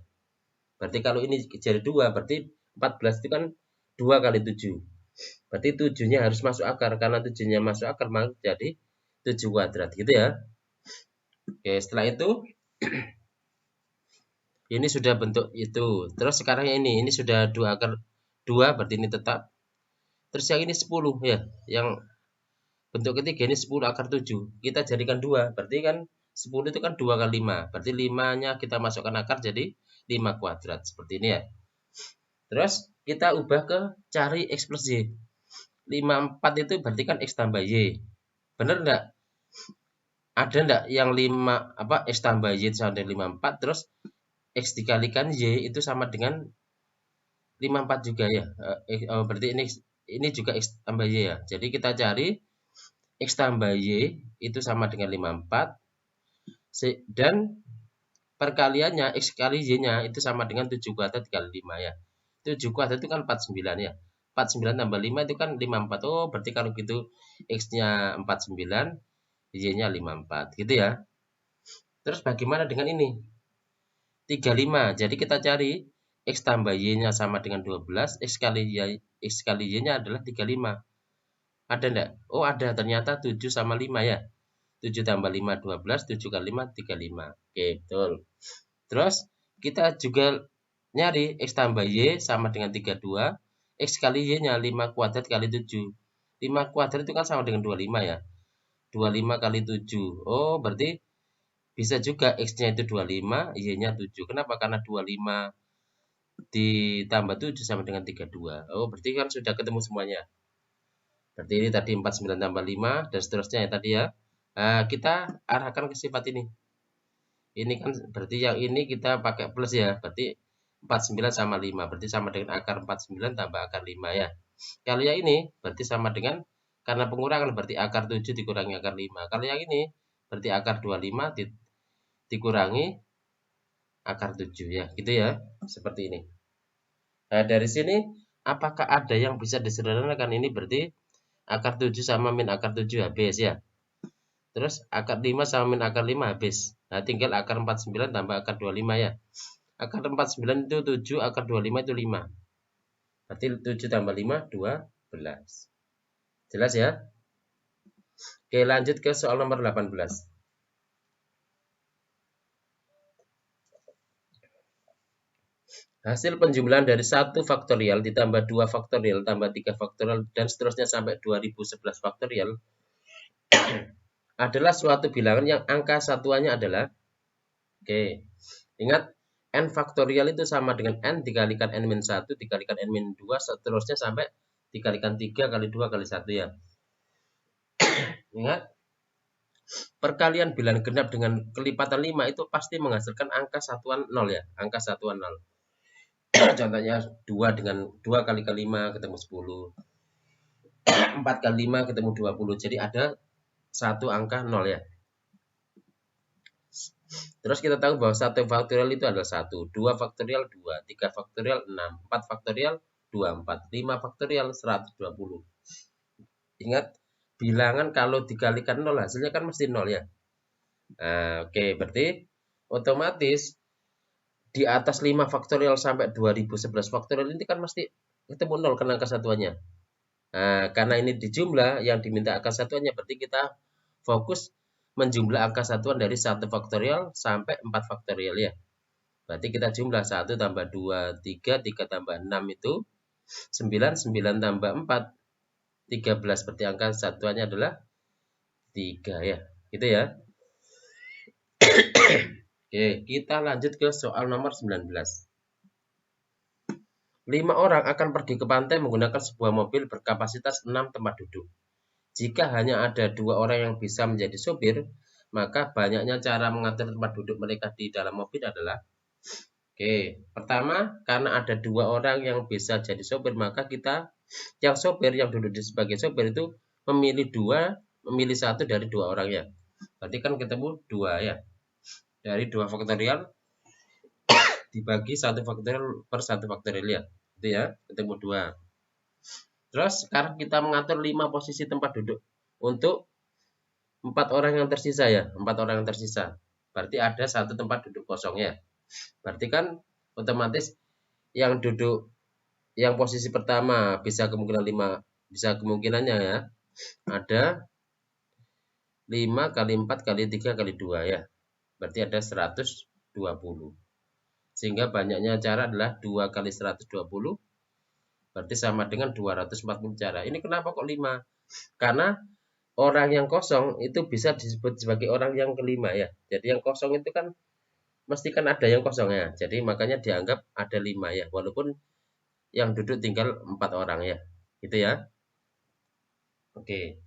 Berarti kalau ini jadi 2, berarti 14 itu kan 2 kali 7. Berarti 7-nya harus masuk akar. Karena 7-nya masuk akar, maka jadi 7 kuadrat gitu ya. Oke, setelah itu ini sudah bentuk itu. Terus sekarang ini sudah 2 akar 2, berarti ini tetap. Terus yang ini 10 ya. Yang bentuk ketiga ini 10 akar 7. Kita jadikan 2, berarti kan 10 itu kan 2 kali 5. Berarti 5-nya kita masukkan akar jadi 5 kuadrat. Seperti ini ya. Terus kita ubah ke cari X plus Y. 54 itu berarti kan X tambah Y. Benar enggak? Ada enggak yang 5 X tambah Y itu sama dengan 54, terus X dikalikan Y itu sama dengan 54 juga ya. Berarti ini juga X tambah Y ya. Jadi kita cari X tambah Y itu sama dengan 54. Dan perkaliannya X kali Y-nya itu sama dengan 7 kuadrat dikali 5 ya. 7 kuadrat itu kan 49 ya. 49 tambah 5 itu kan 54. Oh, berarti kalau gitu X-nya 49, Y-nya 54 gitu ya. Terus bagaimana dengan ini? 35. Jadi kita cari X tambah Y-nya sama dengan 12, X kali Y-nya adalah 35. Ada enggak? Oh, ada. Ternyata 7 sama 5 ya. 7 tambah 5, 12. 7 kali 5, 35. Oke, betul. Terus kita juga nyari X tambah Y sama dengan 32. X kali Y-nya 5 kuadrat kali 7. 5 kuadrat itu kan sama dengan 25 ya. 25 kali 7. Oh, berarti bisa juga X-nya itu 25, Y-nya 7. Kenapa? Karena 25 ditambah 7 sama dengan 32. Oh, berarti kan sudah ketemu semuanya. Berarti ini tadi 49 tambah 5 dan seterusnya ya tadi ya. Nah, kita arahkan ke sifat ini. Ini kan berarti yang ini kita pakai plus ya. Berarti 49 sama 5. Berarti sama dengan akar 49 tambah akar 5 ya. Kalau yang ini berarti sama dengan, karena pengurangan berarti akar 7 dikurangi akar 5. Kalau yang ini berarti akar 25 dikurangi akar 7 ya. Gitu ya. Seperti ini. Nah, dari sini apakah ada yang bisa disederhanakan? Ini berarti akar 7 sama min akar 7 habis ya. Terus akar 5 sama min akar 5 habis. Nah, tinggal akar 49 tambah akar 25 ya. Akar 49 itu 7, akar 25 itu 5. Berarti 7 tambah 5, 12. Jelas ya? Oke, lanjut ke soal nomor 18. Hasil penjumlahan dari 1 faktorial ditambah 2 faktorial tambah 3 faktorial dan seterusnya sampai 2011 faktorial adalah suatu bilangan yang angka satuannya adalah, oke, ingat n faktorial itu sama dengan n dikalikan n-1 dikalikan n-2 seterusnya sampai dikalikan 3 kali 2 kali 1 ya. Ingat, perkalian bilangan genap dengan kelipatan 5 itu pasti menghasilkan angka satuan 0 ya, angka satuan 0. Contohnya 2 dengan 2 kali 5 ketemu 10. 4 kali 5 ketemu 20. Jadi ada satu angka 0 ya. Terus kita tahu bahwa 1 faktorial itu adalah 1, 2 faktorial 2, 3 faktorial 6, 4 faktorial 24, 5 faktorial 120. Ingat, bilangan kalau dikalikan 0 hasilnya kan mesti 0 ya. Nah, oke, berarti otomatis di atas 5 faktorial sampai 2011 faktorial ini kan mesti ketemu 0 karena angka satuannya. Nah, karena ini dijumlah yang diminta angka satuannya, berarti kita fokus menjumlah angka satuan dari 1 faktorial sampai 4 faktorial ya. Berarti kita jumlah 1 tambah 2, 3, 3 tambah 6 itu 9, 9 tambah 4, 13. Berarti angka satuannya adalah 3 ya. Gitu ya. Oke, kita lanjut ke soal nomor 19. 5 orang akan pergi ke pantai menggunakan sebuah mobil berkapasitas 6 tempat duduk. Jika hanya ada 2 orang yang bisa menjadi sopir, maka banyaknya cara mengatur tempat duduk mereka di dalam mobil adalah, oke, pertama, karena ada 2 orang yang bisa jadi sopir, maka kita yang sopir yang duduk sebagai sopir itu memilih 1 dari 2 orangnya. Berarti kan ketemu 2 ya. Dari 2 faktorial dibagi 1 faktorial per 1 faktorial ya. Itu ya, ketemu 2. Terus sekarang kita mengatur 5 posisi tempat duduk untuk 4 orang yang tersisa ya, 4 orang yang tersisa. Berarti ada 1 tempat duduk kosong ya. Berarti kan otomatis yang duduk yang posisi pertama bisa kemungkinannya ya. Ada 5 kali 4 kali 3 kali 2 ya. Berarti ada 120. Sehingga banyaknya cara adalah 2 kali 120. Berarti sama dengan 240 cara. Ini kenapa kok 5? Karena orang yang kosong itu bisa disebut sebagai orang yang kelima ya. Jadi yang kosong itu kan mesti kan ada yang kosong ya. Jadi makanya dianggap ada 5 ya. Walaupun yang duduk tinggal 4 orang ya. Gitu ya. Oke.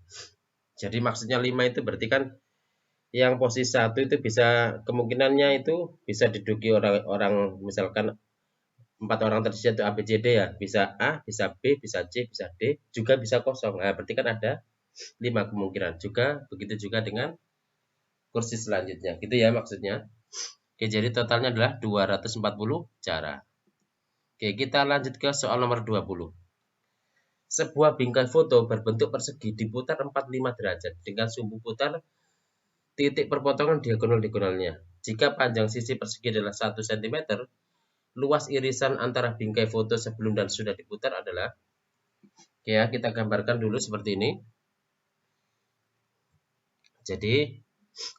Jadi maksudnya 5 itu berarti kan yang posisi 1 itu bisa kemungkinannya itu bisa diduduki orang misalkan 4 orang tersisa itu A, B, C, D ya. Bisa A, bisa B, bisa C, bisa D, juga bisa kosong. Nah, berarti kan ada 5 kemungkinan. Juga begitu juga dengan kursi selanjutnya. Gitu ya maksudnya. Oke, jadi totalnya adalah 240 cara. Oke, kita lanjut ke soal nomor 20. Sebuah bingkai foto berbentuk persegi diputar 45 derajat dengan sumbu putar titik perpotongan diagonal-diagonalnya. Jika panjang sisi persegi adalah 1 cm, luas irisan antara bingkai foto sebelum dan sudah diputar adalah, oke ya, kita gambarkan dulu seperti ini. Jadi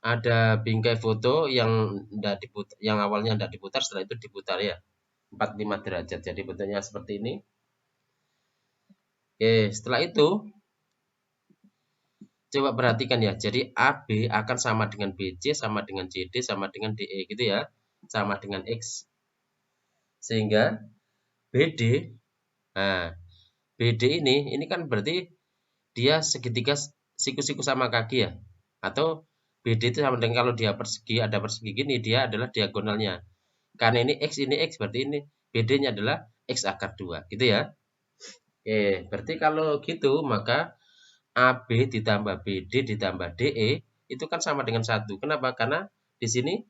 ada bingkai foto yang awalnya tidak diputar, setelah itu diputar ya 45 derajat. Jadi bentuknya seperti ini. Oke, setelah itu coba perhatikan ya. Jadi AB akan sama dengan BC, sama dengan CD, sama dengan DE gitu ya. Sama dengan X. Sehingga BD, nah BD ini kan berarti dia segitiga siku-siku sama kaki ya. Atau BD itu sama dengan kalau dia persegi, ada persegi gini, dia adalah diagonalnya. Karena ini X, berarti ini BD-nya adalah X akar 2 gitu ya. Oke, berarti kalau gitu maka AB ditambah BD ditambah DE itu kan sama dengan 1. Kenapa? Karena di sini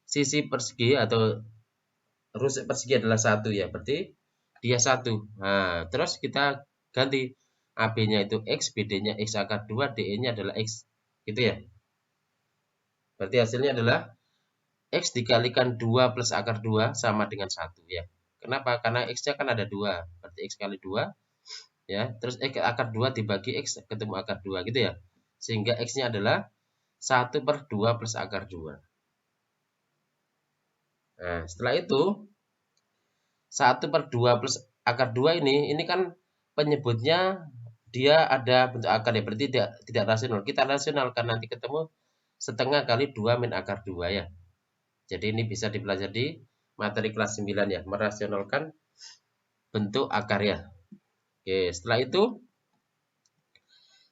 sisi persegi atau rusuk persegi adalah 1 ya. Berarti dia 1. Nah, terus kita ganti AB-nya itu X, BD-nya X akar 2, DE-nya adalah X. Gitu ya. Berarti hasilnya adalah X dikalikan 2 plus akar 2 sama dengan 1 ya. Kenapa? Karena X-nya kan ada 2. Berarti X kali 2 ya. Terus akar 2 dibagi X ketemu akar 2 gitu ya. Sehingga X-nya adalah 1 per 2 plus akar 2. Nah, setelah itu 1 per 2 plus akar 2 ini kan penyebutnya dia ada bentuk akar ya. Berarti tidak rasional. Kita rasional karena nanti ketemu setengah kali 2 min akar 2 ya. Jadi ini bisa dipelajari di materi kelas 9 ya, merasionalkan bentuk akar ya. Oke, setelah itu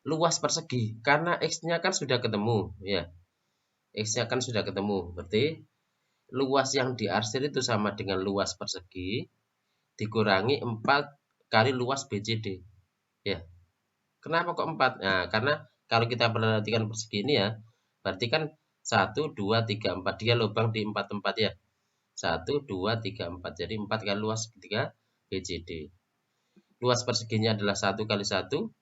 luas persegi karena X-nya kan sudah ketemu ya. X-nya kan sudah ketemu. Berarti luas yang diarsir itu sama dengan luas persegi dikurangi 4 kali luas BCD. Ya. Kenapa kok 4? Nah, karena kalau kita perhatikan persegi ini ya, berarti kan 1, 2, 3, 4. Dia lubang di 4 tempat ya. 1, 2, 3, 4. Jadi 4 kali luas ketiga BCD. Luas perseginya adalah 1 kali 1.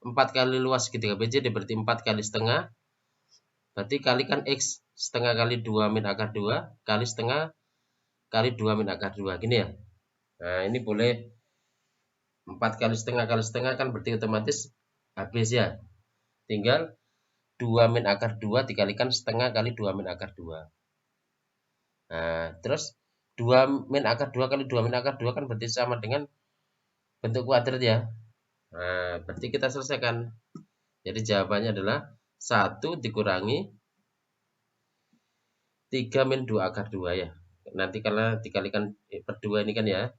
4 kali luas segitiga BCD berarti 4 kali setengah. Berarti kalikan X setengah kali 2 min akar 2 kali setengah kali 2 min akar 2. Gini ya. Nah ini boleh 4 kali setengah kan berarti otomatis habis ya. Tinggal 2 min akar 2 dikalikan setengah kali 2 min akar 2. Nah terus 2 min akar 2 kali 2 min akar 2 kan berarti sama dengan bentuk kuadrat ya. Nah berarti kita selesaikan. Jadi jawabannya adalah 1 dikurangi 3 min 2 akar 2 ya. Nanti karena dikalikan per 2 ini kan ya.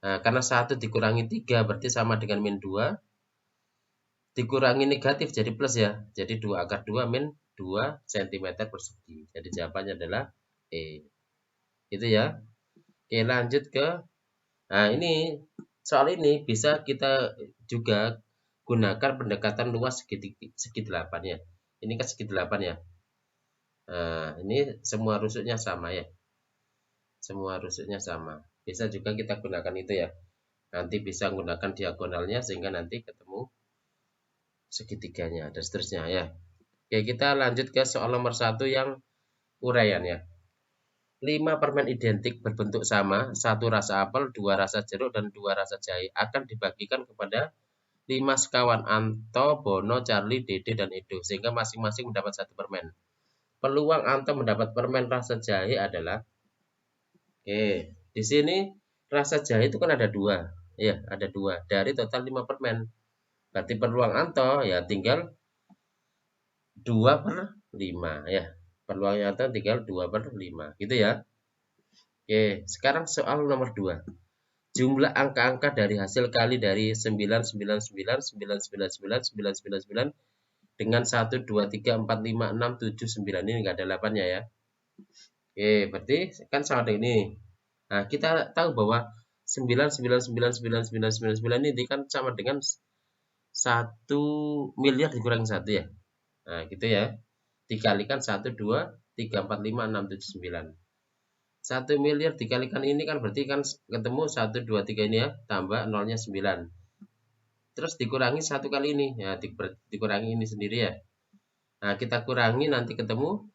Nah, karena 1 dikurangi 3 berarti sama dengan min 2. Dikurangi negatif jadi plus ya. Jadi 2 akar 2 min 2 cm persegi. Jadi jawabannya adalah E. Itu ya. Oke, lanjut ke. Nah, ini soal ini bisa kita juga gunakan pendekatan luas segi 8 ya. Ini kan segi 8 ya. Nah, ini semua rusuknya sama ya. Semua rusuknya sama. Bisa juga kita gunakan itu ya. Nanti bisa menggunakan diagonalnya sehingga nanti ketemu segitiganya dan seterusnya ya. Oke, kita lanjut ke soal nomor 1 yang uraian ya. 5 permen identik berbentuk sama, 1 rasa apel, 2 rasa jeruk, dan 2 rasa jahe akan dibagikan kepada 5 sekawan Anto, Bono, Charlie, Dede, dan Edo sehingga masing-masing mendapat 1 permen. Peluang Anto mendapat permen rasa jahe adalah di sini rasa jahe itu kan ada 2. Ya, ada 2 dari total 5 permen. Berarti peluang Anto ya tinggal 2 per 5 ya. Peluangnya Anto tinggal 2 per 5 gitu ya. Oke, sekarang soal nomor 2. Jumlah angka-angka dari hasil kali dari 999, 999, 999 dengan 1, 2, 3, 4, 5, 6, 7, 9. Ini enggak ada 8-nya ya. Oke, berarti kan sama dengan ini. Nah, kita tahu bahwa 9999999 ini kan sama dengan 1 miliar dikurangi 1 ya. Nah, gitu ya. Dikalikan 1, 2, 3, 4, 5, 6, 7, 9. 1 miliar dikalikan ini kan berarti kan ketemu 1, 2, 3 ini ya. Tambah nolnya 9. Terus dikurangi 1 kali ini. Ya, dikurangi ini sendiri ya. Nah, kita kurangi nanti ketemu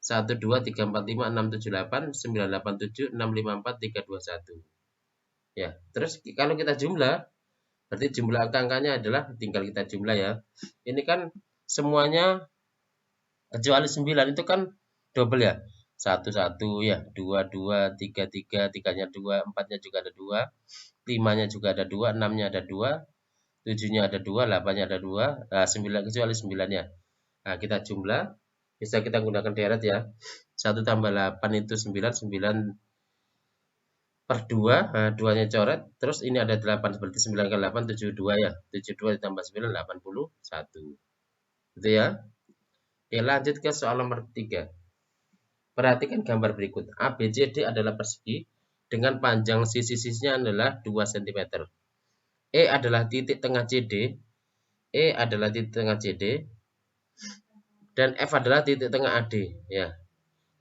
1, 2, 3, 4, 5, 6, 7, 8, 9, 8, 7, 6, 5, 4, 3, 2, 1. Ya, terus kalau kita jumlah, berarti jumlah angka-angkanya adalah tinggal kita jumlah ya. Ini kan semuanya kecuali 9 itu kan double ya. 1, 1 ya, 2, 2, 3, 3, 3-nya 2, 4-nya juga ada 2, 5-nya juga ada 2, 6-nya ada 2, 7-nya ada 2, 8-nya ada 2, nah 9 kecuali 9-nya. Nah, kita jumlah, bisa kita gunakan deret ya. 1 tambah 8 itu 9, 9 per 2, nah 2-nya coret, terus ini ada 8, berarti 9 kali 8, 72 ya. 72 ditambah 9, 81. Gitu ya. Oke, lanjut ke soal nomor 3. Perhatikan gambar berikut. ABCD adalah persegi dengan panjang sisi-sisinya adalah 2 cm. E adalah titik tengah CD, E adalah titik tengah CD, dan F adalah titik tengah AD. Ya.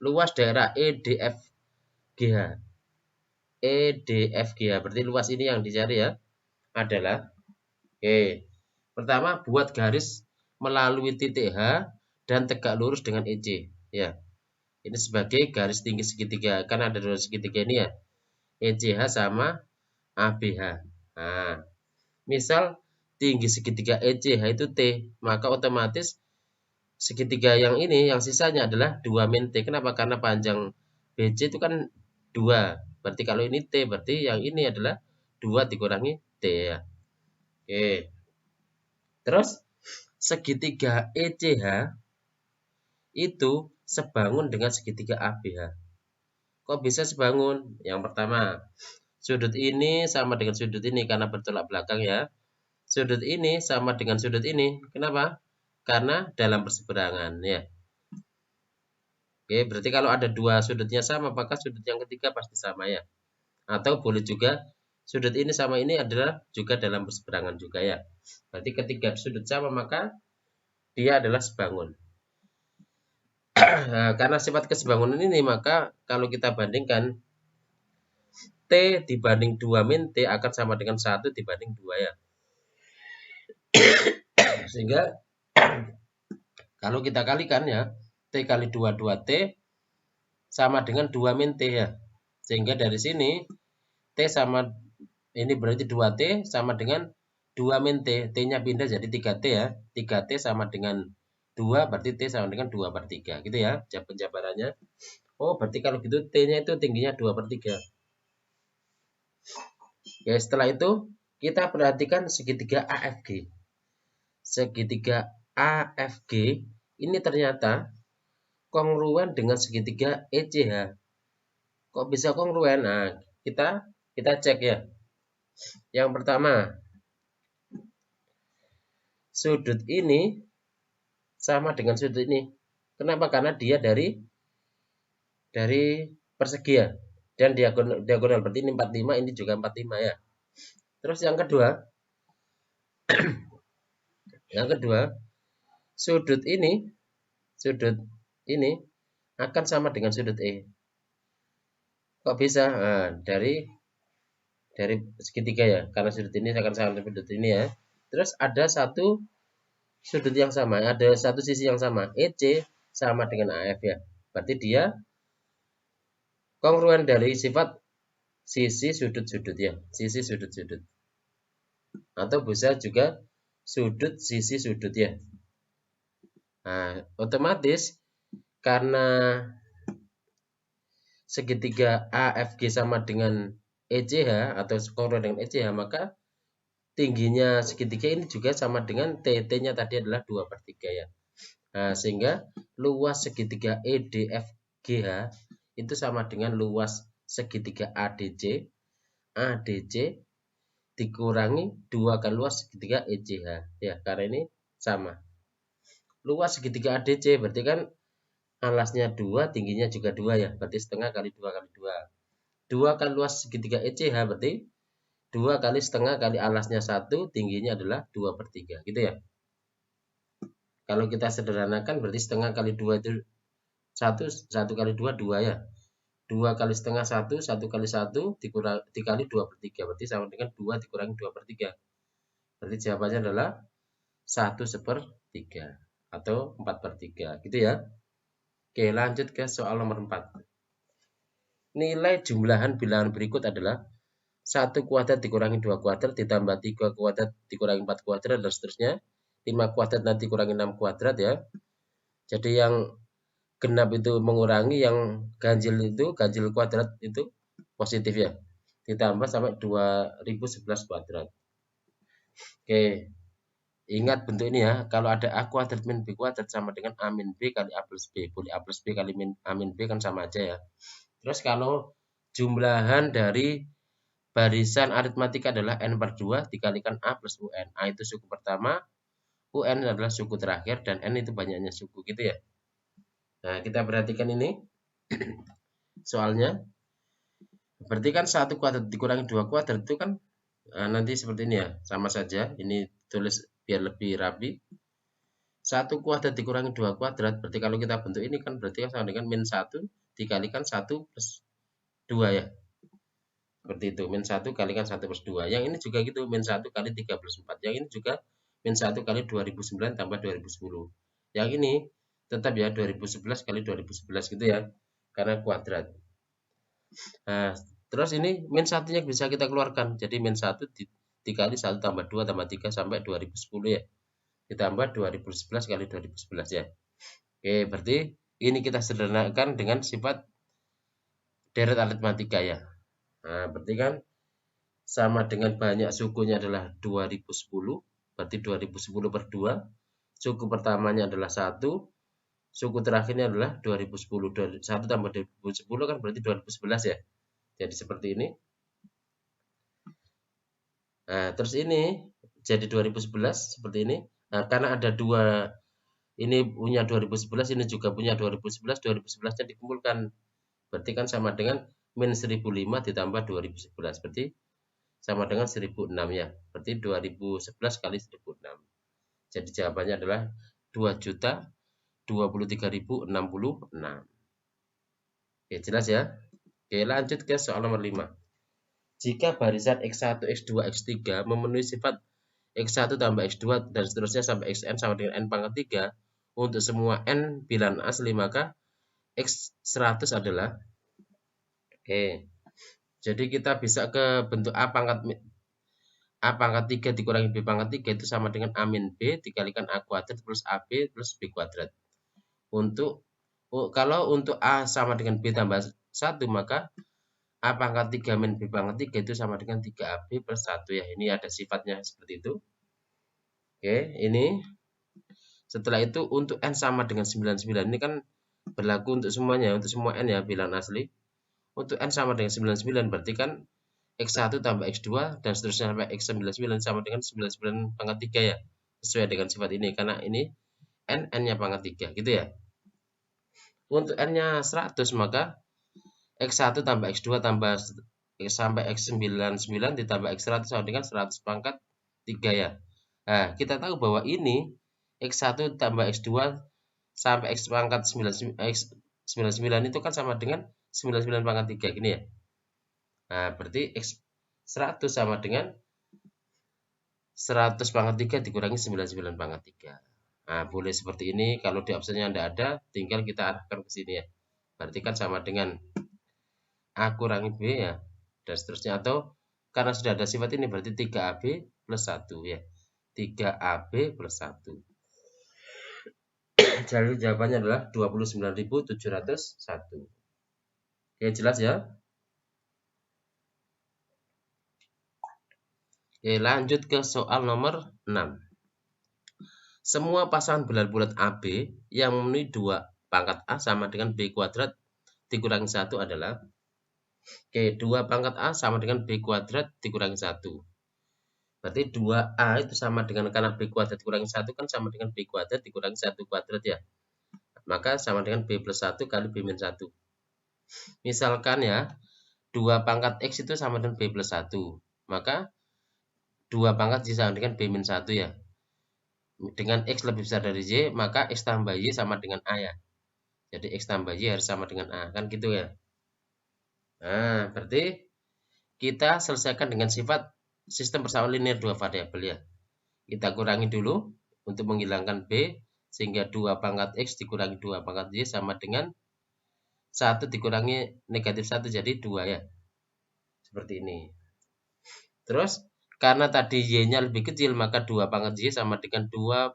Luas daerah EDFGH. EDFGH, berarti luas ini yang dicari ya, adalah pertama buat garis melalui titik H dan tegak lurus dengan EC. Ya, ini sebagai garis tinggi segitiga. Kan ada dua segitiga ini ya. ECH sama ABH. Nah, misal tinggi segitiga ECH itu T, maka otomatis segitiga yang ini, yang sisanya adalah 2 min T. Kenapa? Karena panjang BC itu kan 2. Berarti kalau ini T, berarti yang ini adalah 2 dikurangi T ya. Oke. Terus segitiga ECH itu sebangun dengan segitiga ABH. Kok bisa sebangun? Yang pertama, sudut ini sama dengan sudut ini karena bertolak belakang ya. Sudut ini sama dengan sudut ini. Kenapa? Karena dalam perseberangan ya. Oke, berarti kalau ada dua sudutnya sama, maka sudut yang ketiga pasti sama ya. Atau boleh juga sudut ini sama ini adalah juga dalam perseberangan juga ya. Berarti ketika sudut sama, maka dia adalah sebangun. Nah, karena sifat kesebangunan ini, maka kalau kita bandingkan T dibanding 2 min T akan sama dengan 1 dibanding 2 ya. Sehingga kalau kita kalikan ya, T kali 2, 2T sama dengan 2 min T ya. Sehingga dari sini T sama, ini berarti 2T sama dengan 2 min T. T-nya pindah jadi 3T ya. 3T sama dengan 2, berarti T sama dengan 2/3. Gitu ya, penjabarannya. Oh, berarti kalau gitu T-nya itu tingginya 2/3. Ya, setelah itu kita perhatikan segitiga AFG. Segitiga AFG ini ternyata kongruen dengan segitiga ECH. Kok bisa kongruen? Nah, kita cek ya. Yang pertama, sudut ini sama dengan sudut ini. Kenapa? Karena dia dari persegi ya. Dan diagonal berarti ini 45, ini juga 45 ya. Terus yang kedua, sudut ini akan sama dengan sudut E. Kok bisa? Nah, dari segitiga ya, karena sudut ini akan sama dengan sudut ini ya. Terus ada satu sudut yang sama, ada satu sisi yang sama, EC sama dengan AF ya. Berarti dia kongruen dari sifat sisi sudut-sudut ya, sisi sudut-sudut. Atau bisa juga sudut sisi sudut ya. Nah, otomatis karena segitiga AFG sama dengan ECH atau kongruen dengan ECH, maka tingginya segitiga ini juga sama dengan T-nya tadi adalah 2/3 ya. Nah, sehingga luas segitiga EDFGH itu sama dengan luas segitiga ADC dikurangi 2 kali luas segitiga ECH ya, karena ini sama. Luas segitiga ADC berarti kan alasnya 2, tingginya juga 2 ya, berarti setengah kali 2 kali 2. 2 kali luas segitiga ECH berarti 2 kali setengah kali alasnya 1, tingginya adalah 2/3 gitu ya. Kalau kita sederhanakan berarti setengah kali 2 itu 1 kali 2 2 ya. 2 kali setengah 1 kali 1 dikali 2/3 berarti sama dengan 2 dikurangi 2/3. Berarti jawabannya adalah 1/3 atau 4/3 gitu ya. Oke, lanjut ke soal nomor 4. Nilai jumlahan bilangan berikut adalah 1 kuadrat dikurangi 2 kuadrat ditambah 3 kuadrat dikurangi 4 kuadrat dan seterusnya. 5 kuadrat nanti kurangi 6 kuadrat ya. Jadi yang genap itu mengurangi, yang ganjil kuadrat itu positif ya. Ditambah sampai 2011 kuadrat. Oke. Ingat bentuk ini ya. Kalau ada A kuadrat min B kuadrat sama dengan A min B kali A plus B. Boleh A plus B kali A min B kan sama aja ya. Terus kalau jumlahan dari barisan aritmatika adalah N/2 dikalikan A plus UN. A itu suku pertama, UN adalah suku terakhir, dan N itu banyaknya suku gitu ya. Nah, kita perhatikan ini soalnya. Berarti kan 1 kuadrat dikurangi 2 kuadrat itu kan nanti seperti ini ya, sama saja. Ini tulis biar lebih rapi. 1 kuadrat dikurangi 2 kuadrat, berarti kalau kita bentuk ini kan berarti sama dengan min 1 dikalikan 1 plus 2 ya. Seperti itu, min 1 kalikan 1 plus 2. Yang ini juga gitu, min 1 kali 3 plus 4. Yang ini juga min 1 kali 2009 tambah 2010. Yang ini tetap ya 2011 kali 2011 gitu ya, karena kuadrat. Nah, terus ini min satunya bisa kita keluarkan. Jadi min 1 dikali 1 tambah 2 tambah 3 sampai 2010 ya. Ditambah 2011 kali 2011 ya. Oke, berarti ini kita sederhanakan dengan sifat deret aritmatika ya. Nah, berarti kan sama dengan banyak sukunya adalah 2010, berarti 2010 per 2. Suku pertamanya adalah 1, suku terakhirnya adalah 2010. 1 tambah 2010 kan berarti 2011 ya. Jadi seperti ini. Nah, terus ini jadi 2011 seperti ini. Nah, karena ada dua, ini punya 2011, ini juga punya 2011, 2011-nya dikumpulkan. Berarti kan sama dengan min 1005 ditambah 2011. Berarti sama dengan 1006 ya. Berarti 2011 kali 1006. Jadi jawabannya adalah 2.023.066. Oke, jelas ya? Oke, lanjut ke soal nomor 5. Jika barisan X1, X2, X3 memenuhi sifat X1 tambah X2 dan seterusnya sampai Xn sama dengan N pangkat 3 untuk semua N bilangan asli, maka X100 adalah, oke, jadi kita bisa ke bentuk A pangkat 3 dikurangi B pangkat 3 itu sama dengan A min B dikalikan A kuadrat plus AB plus B kuadrat. Kalau untuk A sama dengan B tambah 1, maka A pangkat 3 min B pangkat 3 itu sama dengan 3AB plus 1 ya. Ini ada sifatnya seperti itu. Oke, ini setelah itu untuk N sama dengan 99. Ini kan berlaku untuk semuanya, untuk semua N ya, bilangan asli. Untuk N sama dengan 99 berarti kan X1 tambah X2 dan seterusnya sampai X99 sama dengan 99 pangkat 3 ya. Sesuai dengan sifat ini karena ini N-nya pangkat 3 gitu ya. Untuk N-nya 100 maka X1 tambah X2 tambah sampai X99 ditambah X100 sama dengan 100 pangkat 3 ya. Nah, kita tahu bahwa ini X1 tambah X2 sampai X pangkat 99 itu kan sama dengan 99 pangkat 3 gini ya. Nah, berarti X100 sama dengan 100 pangkat 3 dikurangi 99 pangkat 3. Nah, boleh seperti ini. Kalau di opsinya tidak ada, tinggal kita arahkan ke sini ya. Berarti kan sama dengan A kurangi B ya, dan seterusnya. Atau karena sudah ada sifat ini berarti 3AB plus 1 ya. 3AB plus 1. Jadi jawabannya adalah 29.701. Oke, jelas ya? Oke, lanjut ke soal nomor 6. Semua pasangan bulat-bulat AB yang memenuhi 2 pangkat A sama dengan B kuadrat dikurangi 1 adalah, oke, 2 pangkat A sama dengan B kuadrat dikurangi 1. Berarti 2A itu sama dengan, karena B kuadrat dikurangi 1 kan sama dengan B kuadrat dikurangi 1 kuadrat ya. Maka sama dengan B plus 1 kali B min 1. Misalkan ya, 2 pangkat X itu sama dengan B plus 1. Maka 2 pangkat Y sama dengan B min 1 ya. Dengan X lebih besar dari Y, maka X tambah Y sama dengan A ya. Jadi X tambah Y harus sama dengan A. Kan gitu ya. Nah, berarti kita selesaikan dengan sifat sistem persamaan linear 2 variabel ya. Kita kurangi dulu untuk menghilangkan B, sehingga 2 pangkat X dikurangi 2 pangkat Y sama dengan 1 dikurangi negatif 1 jadi 2 ya. Seperti ini. Terus karena tadi Y-nya lebih kecil, maka 2 pangkat Y sama dengan 2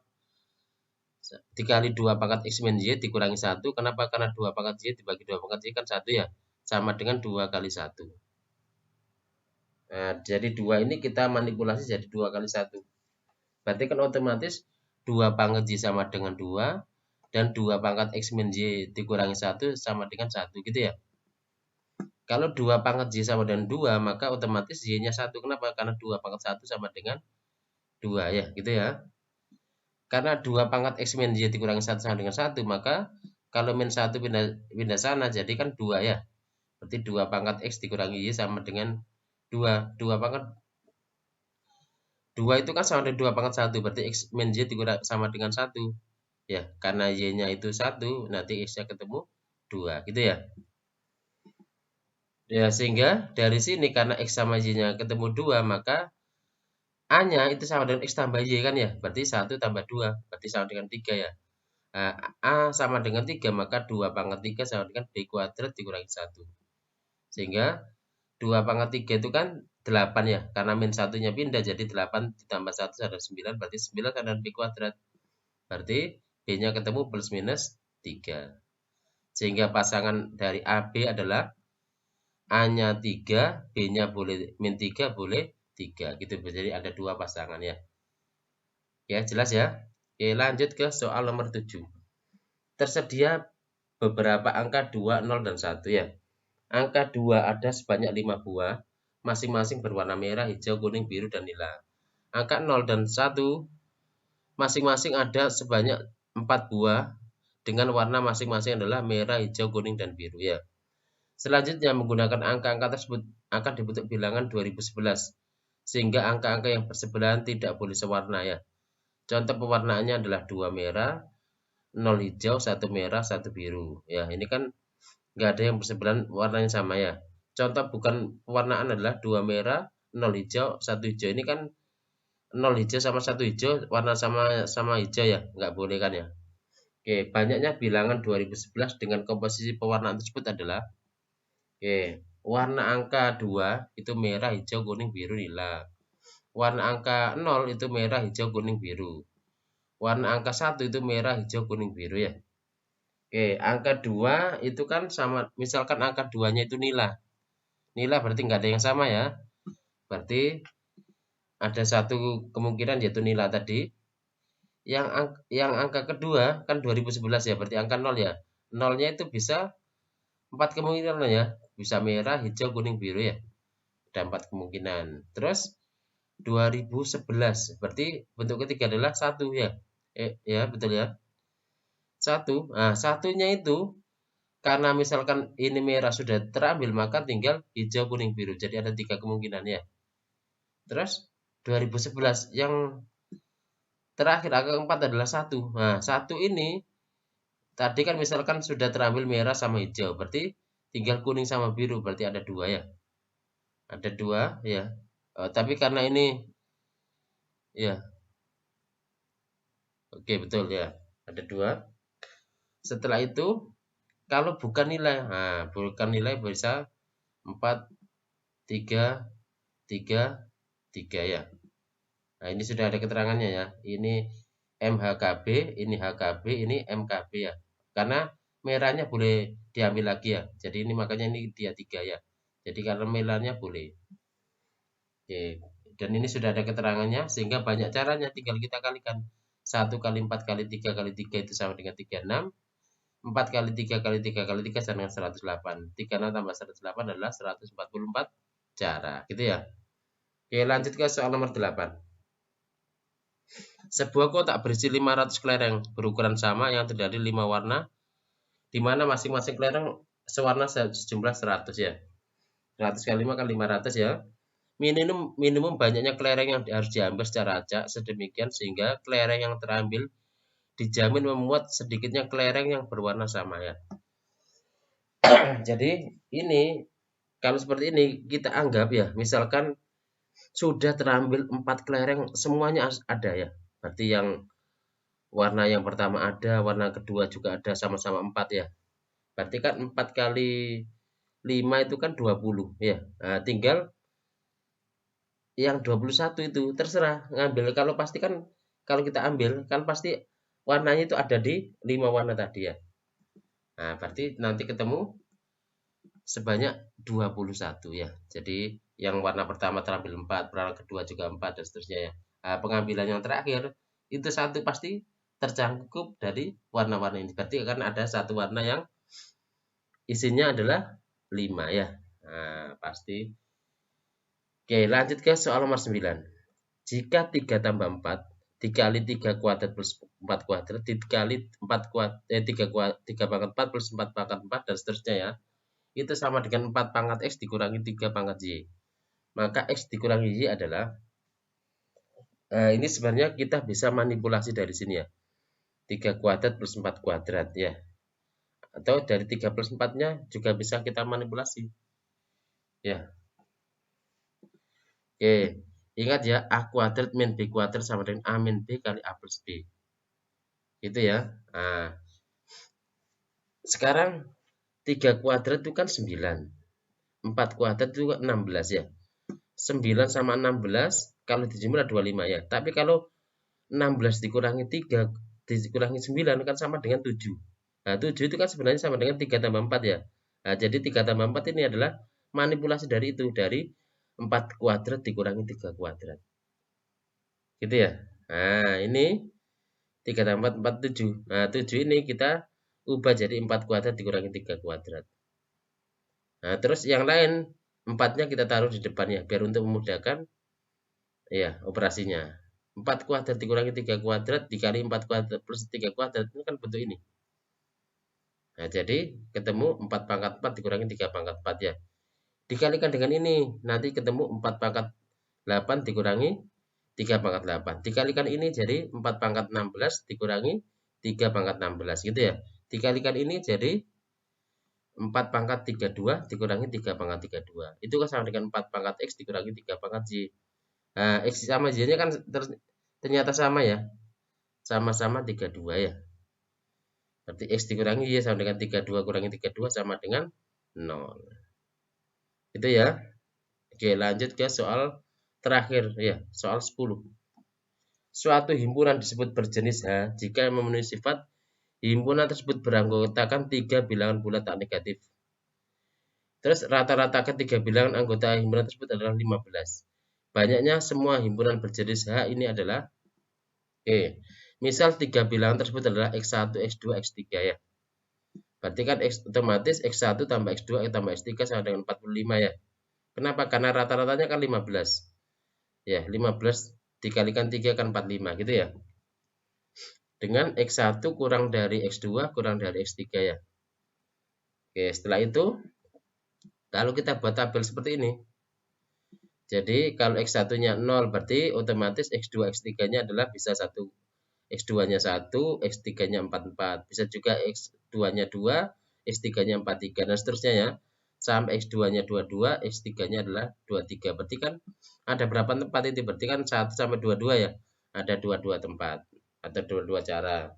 dikali 2 pangkat X min Y dikurangi 1. Kenapa? Karena 2 pangkat Y dibagi 2 pangkat Y kan 1 ya. Sama dengan 2 kali 1. Nah, jadi 2 ini kita manipulasi jadi 2 kali 1. Berarti kan otomatis 2 pangkat Y sama dengan 2. Dan 2 pangkat X min Y dikurangi 1 sama dengan 1 gitu ya. Kalau 2 pangkat Y sama dengan 2, maka otomatis Y-nya 1. Kenapa? Karena 2 pangkat 1 sama dengan 2 ya, gitu ya. Karena 2 pangkat X min Y dikurangi 1 sama dengan 1, maka kalau min 1 pindah sana, jadi kan 2 ya. Berarti 2 pangkat X dikurangi Y sama dengan 2. 2 pangkat 2 itu kan sama dengan 2 pangkat 1, berarti X min Y dikurangi sama dengan 1. Ya, karena Y-nya itu 1, nanti X-nya ketemu 2, gitu ya. Ya, sehingga dari sini karena X sama Y-nya ketemu 2, maka A-nya itu sama dengan X tambah Y kan ya. Berarti 1 tambah 2. Berarti sama dengan 3 ya. Nah, A sama dengan 3, maka 2 pangkat 3 sama dengan B kuadrat dikurangi 1. Sehingga 2 pangkat 3 itu kan 8 ya. Karena min 1-nya pindah jadi 8 ditambah 1 adalah 9. Berarti 9 sama dengan B kuadrat. Berarti B-nya ketemu plus minus 3. Sehingga pasangan dari AB adalah A-nya 3, B-nya boleh min 3, boleh 3. Gitu. Jadi ada 2 pasangan ya. Ya, jelas ya. Oke, lanjut ke soal nomor 7. Tersedia beberapa angka 2, 0, dan 1 ya. Angka 2 ada sebanyak 5 buah, masing-masing berwarna merah, hijau, kuning, biru, dan nila. Angka 0 dan 1 masing-masing ada sebanyak 4 buah dengan warna masing-masing adalah merah, hijau, kuning, dan biru ya. Selanjutnya menggunakan angka-angka tersebut akan dibentuk bilangan 2011 sehingga angka-angka yang bersebelahan tidak boleh sewarna ya. Contoh pewarnaannya adalah 2 merah, 0 hijau, 1 merah, 1 biru. Ya, ini kan nggak ada yang bersebelahan warnanya sama ya. Contoh bukan pewarnaan adalah 2 merah, 0 hijau, 1 hijau. Ini kan 0 hijau sama 1 hijau warna sama hijau ya, nggak boleh kan ya. Oke, banyaknya bilangan 2011 dengan komposisi pewarnaan tersebut adalah warna angka 2 itu merah, hijau, kuning, biru, nila. Warna angka 0 itu merah, hijau, kuning, biru. Warna angka 1 itu merah, hijau, kuning, biru ya. Oke, angka 2 itu kan sama, misalkan angka 2-nya itu nila. Nila berarti nggak ada yang sama ya. Berarti ada satu kemungkinan yaitu nila tadi. Yang angka kedua kan 2011 ya, berarti angka 0 ya. 0-nya itu bisa 4 kemungkinan ya. Bisa merah, hijau, kuning, biru ya. Ada 4 kemungkinan. Terus 2011 berarti bentuk ketiga adalah 1 ya. Ya, betul ya. 1. Nah, satunya itu karena misalkan ini merah sudah terambil maka tinggal hijau, kuning, biru. Jadi ada 3 kemungkinan ya. Terus 2011 yang terakhir angka keempat adalah 1. Nah, 1 ini tadi kan misalkan sudah terambil merah sama hijau. Berarti tinggal kuning sama biru. Berarti ada 2 ya. Ada 2 ya. Tapi karena ini ya. Oke, betul ya. Ada 2. Setelah itu kalau bukan nilai, nah bukan nilai bisa 4, 3, 3, 3 ya. Nah, ini sudah ada keterangannya ya. Ini MHKB, ini HKB, ini MKB ya. Karena merahnya boleh diambil lagi ya. Jadi ini makanya ini dia 3 ya. Jadi karena merahnya boleh. Oke. Dan ini sudah ada keterangannya sehingga banyak caranya, tinggal kita kalikan. 1 kali 4 kali 3 kali 3 itu sama dengan 36. 4 kali 3 kali 3 kali 3 sama dengan 108. 36 tambah 108 adalah 144 cara. Gitu ya. Oke, lanjut ke soal nomor 8. Sebuah kotak berisi 500 kelereng berukuran sama yang terdiri 5 warna, di mana masing-masing kelereng sewarna sejumlah 100 ya. 100 kali 5 kali 500 ya. Minimum banyaknya kelereng yang harus diambil secara acak sedemikian sehingga kelereng yang terambil dijamin memuat sedikitnya kelereng yang berwarna sama ya. Jadi ini kalau seperti ini kita anggap ya, misalkan sudah terambil 4 kelereng semuanya ada ya. Berarti yang warna yang pertama ada, warna kedua juga ada, sama-sama 4 ya. Berarti kan 4 kali 5 itu kan 20 ya. Nah, tinggal yang 21 itu terserah ngambil. Kalau pasti kan kalau kita ambil kan pasti warnanya itu ada di 5 warna tadi ya. Nah, berarti nanti ketemu sebanyak 21 ya. Jadi yang warna pertama terambil 4, warna kedua juga 4 dan seterusnya ya. Nah, pengambilan yang terakhir itu satu pasti tercangkup dari warna-warna ini. Berarti akan ada satu warna yang isinya adalah 5 ya. Nah, pasti. Oke, lanjut ke soal nomor 9. Jika 3 tambah 4 dikali 3 kuadrat plus 4 kuadrat dikali 4 kuadrat 3 pangkat 4 plus 4 pangkat 4 dan seterusnya ya. Itu sama dengan 4 pangkat X dikurangi 3 pangkat Y. Maka X dikurangi Y adalah ini sebenarnya kita bisa manipulasi dari sini ya. 3 kuadrat plus 4 kuadrat ya. Atau dari 3 plus 4-nya juga bisa kita manipulasi. Ya. Oke. Ingat ya, A kuadrat min B kuadrat sama dengan A min B kali A plus B. Gitu ya. Nah, sekarang 3 kuadrat itu kan 9. 4 kuadrat itu 16 ya. 9 sama 16 kalau dijumlah 25 ya. Tapi kalau 16 dikurangi 3 dikurangi 9 kan sama dengan 7. Nah, 7 itu kan sebenarnya sama dengan 3 tambah 4 ya. Nah, jadi 3 tambah 4 ini adalah manipulasi dari itu, dari 4 kuadrat dikurangi 3 kuadrat. Gitu ya. Nah, ini 3 tambah 4, 7. Nah, 7 ini kita ubah jadi 4 kuadrat dikurangi 3 kuadrat. Nah, terus yang lain 4-nya kita taruh di depannya biar untuk memudahkan ya operasinya. 4 kuadrat dikurangi 3 kuadrat dikali 4 kuadrat plus 3 kuadrat itu kan bentuk ini. Nah, jadi ketemu 4 pangkat 4 dikurangi 3 pangkat 4 ya. Dikalikan dengan ini, nanti ketemu 4 pangkat 8 dikurangi 3 pangkat 8. Dikalikan ini jadi 4 pangkat 16 dikurangi 3 pangkat 16 gitu ya. Dikalikan ini jadi 4 pangkat 32 dikurangi 3 pangkat 32. Itu kan sama dengan 4 pangkat X dikurangi 3 pangkat Y. Nah, X sama Y-nya kan ternyata sama ya. Sama-sama 32 ya. Berarti X dikurangi Y sama dengan 32 kurangi 32 sama dengan 0. Itu ya. Oke, lanjut ke soal terakhir ya, soal 10. Suatu himpunan disebut berjenis H jika memenuhi sifat himpunan tersebut beranggotakan 3 bilangan bulat tak negatif. Terus rata-rata ketiga bilangan anggota himpunan tersebut adalah 15. Banyaknya semua himpunan berjenis H ini adalah misal 3 bilangan tersebut adalah X1, X2, X3 ya. Berarti kan otomatis X1 tambah X2 tambah X3 sama dengan 45 ya. Kenapa? Karena rata-ratanya kan 15. Ya, 15 dikalikan 3 kan 45 gitu ya. Dengan X1 kurang dari X2 kurang dari X3 ya. Oke, setelah itu kalau kita buat tabel seperti ini. Jadi kalau X1-nya 0 berarti otomatis X2, X3-nya adalah bisa 1. X2-nya 1, X3-nya 44. Bisa juga X2-nya 2, X3-nya 43 dan seterusnya ya. Sampai X2-nya 22, X3-nya adalah 23. Berarti kan ada berapa tempat itu? Berarti kan 1 sampai 22 ya. Ada 22 tempat atau 22 cara.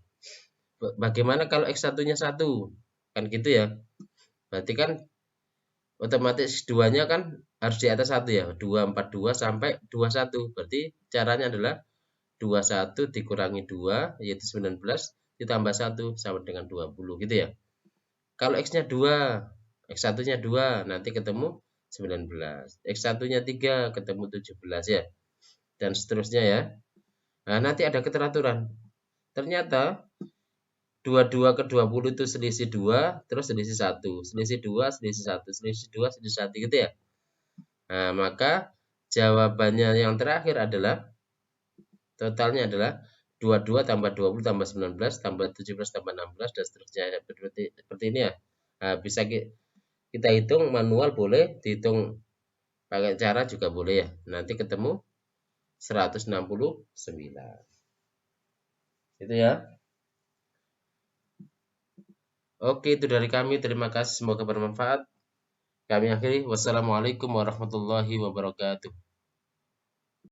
Bagaimana kalau X1-nya 1? Kan gitu ya. Berarti kan otomatis 2-nya kan harus di atas 1 ya. 242 sampai 21. Berarti caranya adalah 21 dikurangi 2 yaitu 19 ditambah 1 sama dengan 20 gitu ya. Kalau X-nya 2, X1-nya 2 nanti ketemu 19. X1-nya 3 ketemu 17 ya. Dan seterusnya ya. Nah, nanti ada keteraturan. Ternyata 22 ke 20 itu selisih 2, terus selisih 1. Selisih 2, selisih 1, selisih 2, selisih 1 gitu ya. Nah, maka jawabannya yang terakhir adalah totalnya adalah 22 tambah 20 tambah 19 tambah 17 tambah 16 dan seterusnya seperti ini ya. Nah, bisa kita hitung manual boleh, dihitung pakai cara juga boleh ya. Nanti ketemu 169. Itu ya. Oke, itu dari kami. Terima kasih, semoga bermanfaat. Kami akhiri. Wassalamualaikum warahmatullahi wabarakatuh.